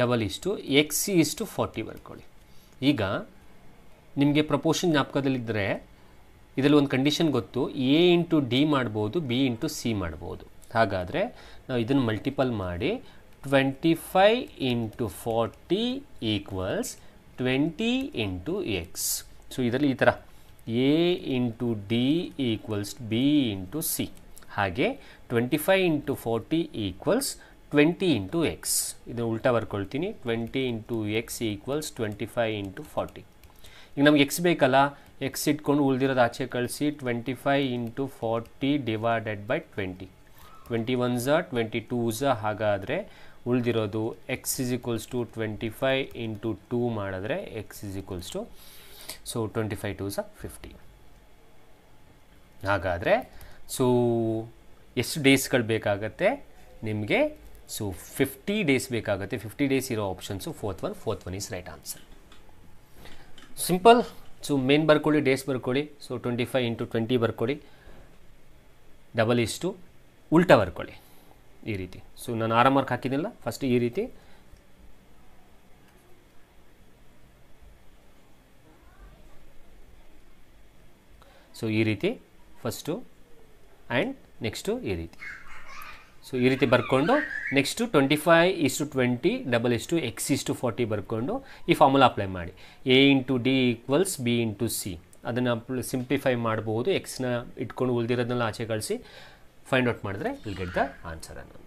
ಡಬಲ್ ಇಷ್ಟು X:40 ಬರ್ಕೊಳ್ಳಿ. ಈಗ ನಿಮಗೆ ಪ್ರಪೋರ್ಷನ್ ಜ್ಞಾಪಕದಲ್ಲಿದ್ದರೆ ಇದರಲ್ಲಿ ಒಂದು ಕಂಡೀಷನ್ ಗೊತ್ತು, A:D ಮಾಡ್ಬೋದು, B:C ಮಾಡ್ಬೋದು. ಹಾಗಾದರೆ ನಾವು ಇದನ್ನು ಮಲ್ಟಿಪಲ್ ಮಾಡಿ 25:40 = 20 × X. ಸೊ ಇದರಲ್ಲಿ ಈ ಥರ A:D = B:C, ಹಾಗೆ 25:40 = 20 × X. ಇದನ್ನು ಉಲ್ಟಾ ಬರ್ಕೊಳ್ತೀನಿ, 20 × X = 25:40. ಈಗ ನಮ್ಗೆ ಎಕ್ಸ್ ಬೇಕಲ್ಲ, ಎಕ್ಸ್ ಇಟ್ಕೊಂಡು ಉಳಿದಿರೋದು ಆಚೆ ಕಳಿಸಿ, 25:40 / 20, 21s 22s, ಹಾಗಾದರೆ ಉಳಿದಿರೋದು X = 25 × 2 ಮಾಡಿದ್ರೆ X = ಸೊ 25 2s 50. ಹಾಗಾದರೆ ಸೊ ಎಷ್ಟು ಡೇಸ್ಗಳು ಬೇಕಾಗತ್ತೆ ನಿಮಗೆ? ಸೊ 50 ಡೇಸ್ ಬೇಕಾಗುತ್ತೆ. 50 ಡೇಸ್ ಇರೋ options fourth one is right answer. Simple. So main ಬರ್ಕೊಳ್ಳಿ, ಡೇಸ್ ಬರ್ಕೊಳ್ಳಿ. ಸೊ 25 × 20 ಬರ್ಕೊಳ್ಳಿ, ಡಬಲ್ ಇಷ್ಟು ಉಲ್ಟಾ ಬರ್ಕೊಳ್ಳಿ ಈ ರೀತಿ. ಸೊ ನಾನು ಆರಾಮ್ ಮಾರ್ಕ್ ಹಾಕಿದ್ದಿಲ್ಲ, ಫಸ್ಟ್ ಈ ರೀತಿ, ಸೊ ಈ ರೀತಿ ಫಸ್ಟು ಆ್ಯಂಡ್ ನೆಕ್ಸ್ಟು ಈ ರೀತಿ. ಸೊ ಈ ರೀತಿ ಬರ್ಕೊಂಡು ನೆಕ್ಸ್ಟು 25:20 ಡಬಲ್ ಇಷ್ಟು X:40 ಬರ್ಕೊಂಡು ಈ ಫಾರ್ಮುಲಾ ಅಪ್ಲೈ ಮಾಡಿ. A:D = B:C, ಅದನ್ನು ಸಿಂಪ್ಲಿಫೈ ಮಾಡ್ಬೋದು. ಎಕ್ಸ್ನ ಇಟ್ಕೊಂಡು ಉಳಿದಿರೋದನ್ನೆಲ್ಲ ಆಚೆ ಕಳಿಸಿ ಫೈಂಡ್ ಔಟ್ ಮಾಡಿದ್ರೆ ವಿಲ್ ಗೆಟ್ ದ ಆನ್ಸರ್ ಅನ್ನೋದು.